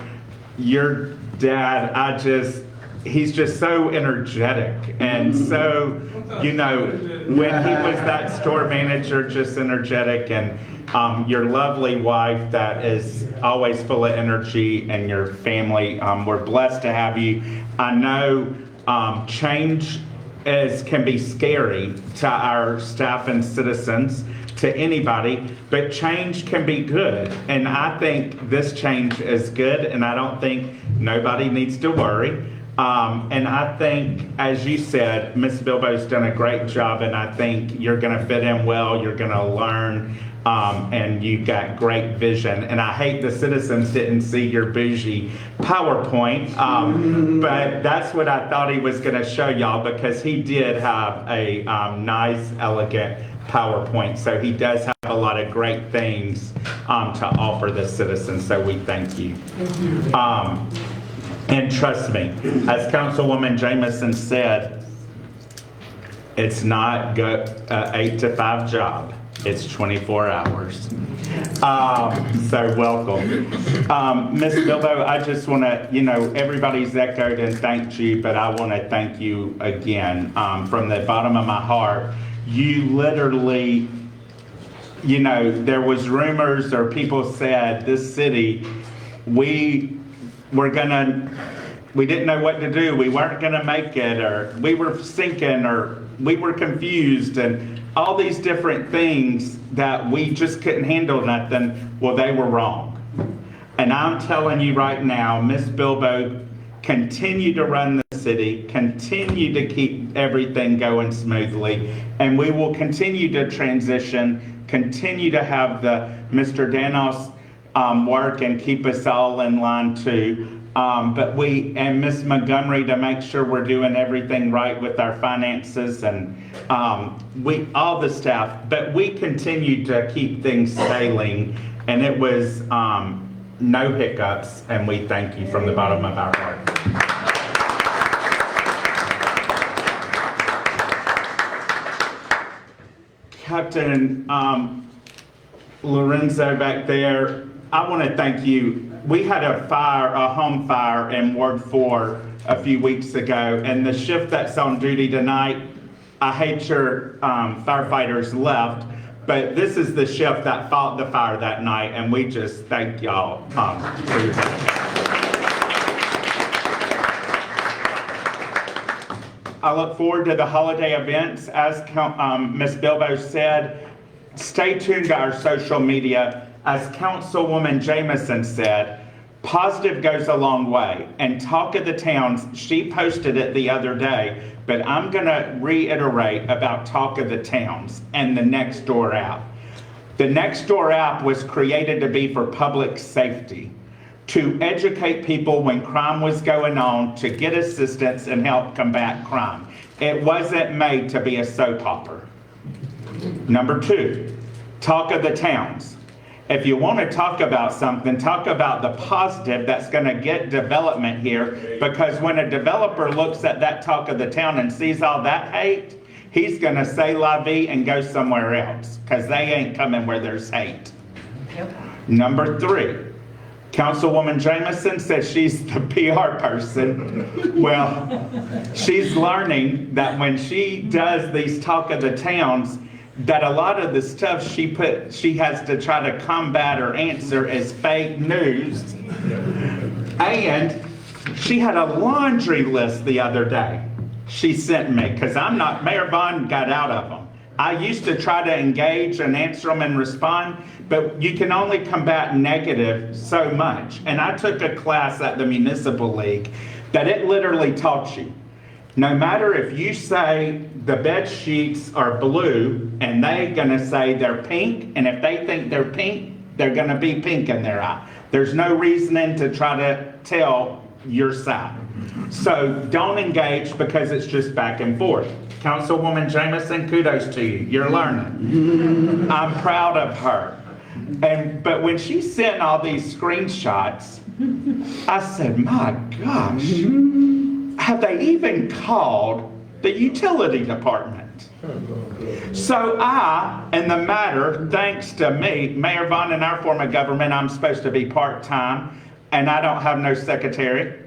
Your dad, he's just so energetic, and so, you know, when he was that store manager, just energetic, and your lovely wife that is always full of energy, and your family, we're blessed to have you. I know change can be scary to our staff and citizens, to anybody, but change can be good. And I think this change is good, and I don't think nobody needs to worry. And I think, as you said, Ms. Bilbo's done a great job, and I think you're gonna fit in well, you're gonna learn, and you've got great vision. And I hate the citizens didn't see your bougie PowerPoint, but that's what I thought he was gonna show y'all, because he did have a nice, elegant PowerPoint. So he does have a lot of great things to offer the citizens, so we thank you. And trust me, as Councilwoman Jamison said, it's not an 8 to 5 job. It's 24 hours. So welcome. Ms. Bilbo, I just want to, you know, everybody's echoed and thanked you, but I want to thank you again from the bottom of my heart. You literally, you know, there was rumors or people said this city, we didn't know what to do. We weren't going to make it, or we were sinking, or we were confused, and all these different things that we just couldn't handle nothing. Well, they were wrong. And I'm telling you right now, Ms. Bilbo, continue to run the city, continue to keep everything going smoothly, and we will continue to transition, continue to have the Mr. Danos work and keep us all in line too. But and Ms. Montgomery to make sure we're doing everything right with our finances and all the staff. But we continued to keep things sailing, and it was no hiccups, and we thank you from the bottom of our heart. Captain Lorenzo back there, I want to thank you. We had a home fire in Ward 4 a few weeks ago, and the shift that's on duty tonight, I hate your firefighters left, but this is the shift that fought the fire that night, and we just thank y'all for your dedication. I look forward to the holiday events. As Ms. Bilbo said, stay tuned to our social media. As Councilwoman Jamison said, positive goes a long way. And Talk of the Towns, she posted it the other day, but I'm going to reiterate about Talk of the Towns and the Nextdoor app. The Nextdoor app was created to be for public safety, to educate people when crime was going on, to get assistance and help combat crime. It wasn't made to be a soap opera. Number 2, Talk of the Towns. If you want to talk about something, talk about the positive that's going to get development here, because when a developer looks at that Talk of the Town and sees all that hate, he's going to say la vie and go somewhere else, because they ain't coming where there's hate. Number 3, Councilwoman Jamison said she's the PR person. Well, she's learning that when she does these Talk of the Towns, that a lot of the stuff she has to try to combat or answer as fake news. And she had a laundry list the other day she sent me, because Mayor Vaughn got out of them. I used to try to engage and answer them and respond, but you can only combat negative so much. And I took a class at the Municipal League that it literally taught you, no matter if you say the bed sheets are blue and they're gonna say they're pink, and if they think they're pink, they're gonna be pink in their eye. There's no reasoning to try to tell your side. So don't engage, because it's just back and forth. Councilwoman Jamison, kudos to you. You're learning. I'm proud of her. But when she sent all these screenshots, I said, my gosh, have they even called the utility department? So in the matter, thanks to me, Mayor Vaughn, in our form of government, I'm supposed to be part-time, and I don't have no secretary,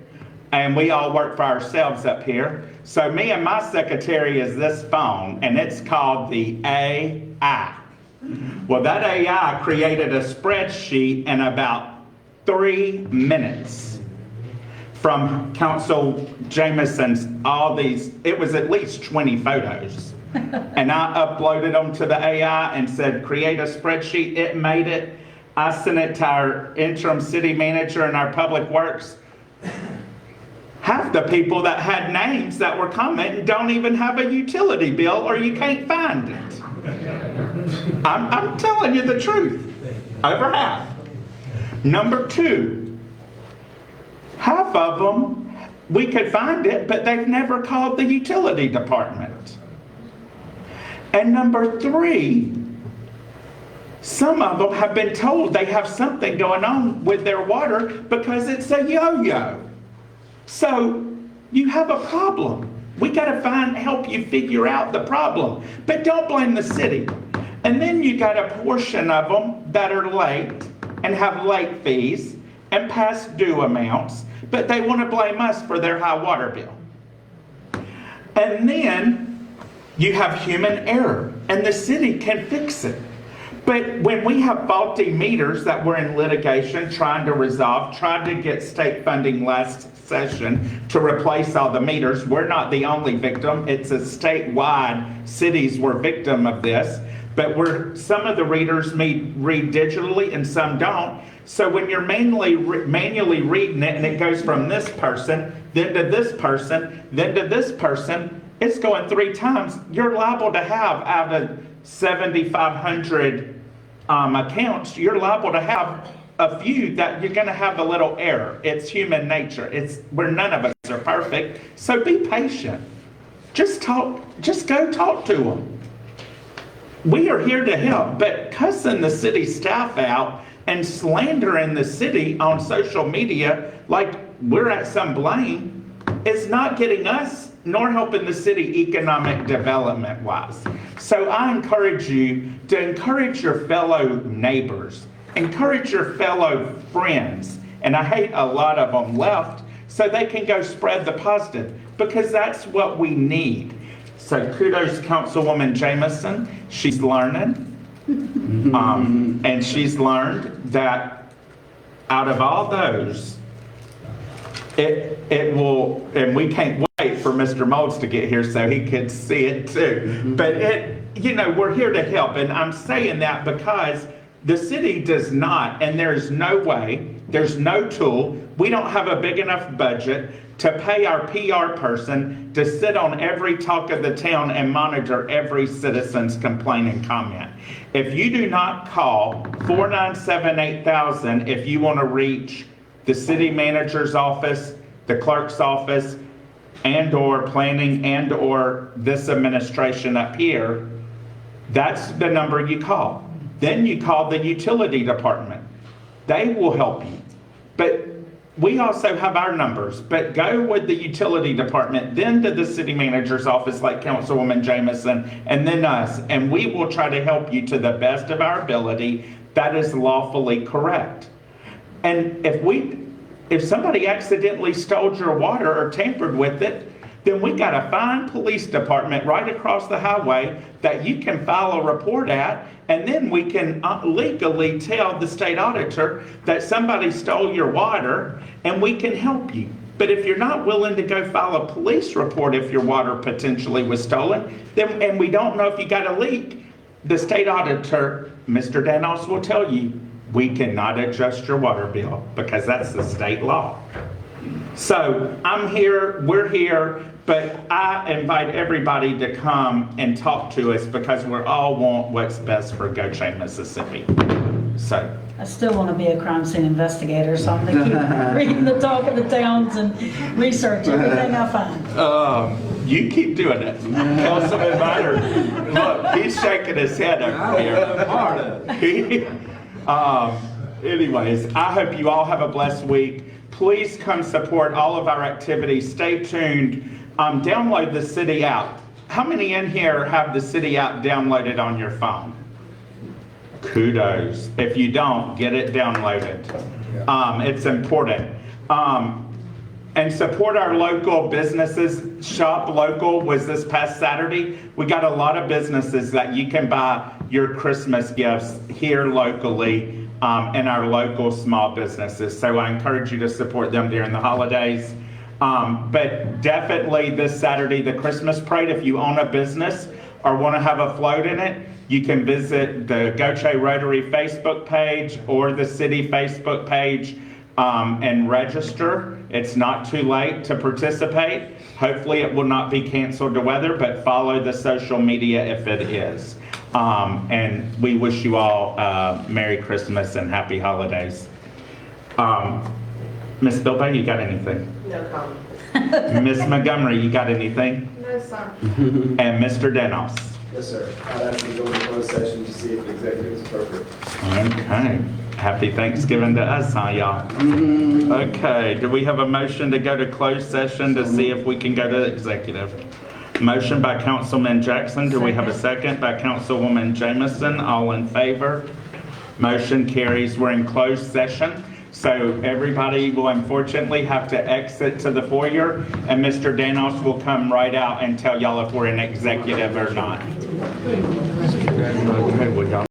and we all work for ourselves up here. So me and my secretary is this phone, and it's called the AI. Well, that AI created a spreadsheet in about 3 minutes from Council Jamison's, it was at least 20 photos. And I uploaded them to the AI and said, create a spreadsheet. It made it. I sent it to our interim city manager and our public works. Half the people that had names that were commenting don't even have a utility bill, or you can't find it. I'm telling you the truth. Over half. Number 2, half of them, we could find it, but they've never called the utility department. And number 3, some of them have been told they have something going on with their water because it's a yo-yo. So you have a problem. We got to help you figure out the problem. But don't blame the city. And then you got a portion of them that are late and have late fees and past due amounts, but they want to blame us for their high water bill. And then you have human error, and the city can fix it. But when we have faulty meters that we're in litigation trying to resolve, trying to get state funding last session to replace all the meters, we're not the only victim. It's a statewide, cities were victim of this. But some of the readers read digitally and some don't. So when you're manually reading it and it goes from this person, then to this person, then to this person, it's going 3 times. You're liable to have, out of 7,500 accounts, you're liable to have a few that you're gonna have a little error. It's human nature. Where none of us are perfect. So be patient. Just go talk to them. We are here to help, but cussing the city staff out and slandering the city on social media like we're at some blame is not getting us nor helping the city economic development wise. So I encourage you to encourage your fellow neighbors, encourage your fellow friends, and I hate a lot of them left so they can go spread the positive because that's what we need. So kudos to Councilwoman Jamison. She's learning. And she's learned that out of all those, it will, and we can't wait for Mr. Moulds to get here so he could see it too. But we're here to help. And I'm saying that because the city does not, and there's no way, there's no tool, we don't have a big enough budget to pay our PR person to sit on every talk of the town and monitor every citizen's complaint and comment. If you do not call 497-8000 if you want to reach the city manager's office, the clerk's office, and or planning and or this administration up here, that's the number you call. Then you call the utility department. They will help you. But we also have our numbers, but go with the utility department, then to the city manager's office like Councilwoman Jamison, and then us, and we will try to help you to the best of our ability that is lawfully correct. And if somebody accidentally stole your water or tampered with it, then we got a fine police department right across the highway that you can file a report at, and then we can legally tell the state auditor that somebody stole your water, and we can help you. But if you're not willing to go file a police report if your water potentially was stolen, then, and we don't know if you got a leak, the state auditor, Mr. Danos, will tell you, we cannot adjust your water bill because that's the state law. So I'm here, we're here, but I invite everybody to come and talk to us because we all want what's best for Gautier, Mississippi. So I still want to be a crime scene investigator, so I'm going to keep reading the talk of the towns and research everything I find. You keep doing it. Councilman Minor, look, he's shaking his head over here. Anyways, I hope you all have a blessed week. Please come support all of our activities. Stay tuned. Download the city app. How many in here have the city app downloaded on your phone? Kudos. If you don't, get it downloaded. It's important. And support our local businesses. Shop Local was this past Saturday. We got a lot of businesses that you can buy your Christmas gifts here locally in our local small businesses. So I encourage you to support them during the holidays. But definitely this Saturday, the Christmas parade, if you own a business or want to have a float in it, you can visit the Gautier Rotary Facebook page or the city Facebook page and register. It's not too late to participate. Hopefully it will not be canceled to weather, but follow the social media if it is. And we wish you all Merry Christmas and Happy Holidays. Ms. Bilbao, you got anything? No comment. Ms. Montgomery, you got anything? No, sir. And Mr. Denos? Yes, sir. I'd actually go into closed session to see if the executive is appropriate. Okay. Happy Thanksgiving to us, huh, y'all? Okay. Do we have a motion to go to closed session to see if we can go to executive? Motion by Councilman Jackson. Do we have a second? By Councilwoman Jamison. All in favor? Motion carries. We're in closed session. So everybody will unfortunately have to exit to the foyer, and Mr. Danos will come right out and tell y'all if we're in executive or not.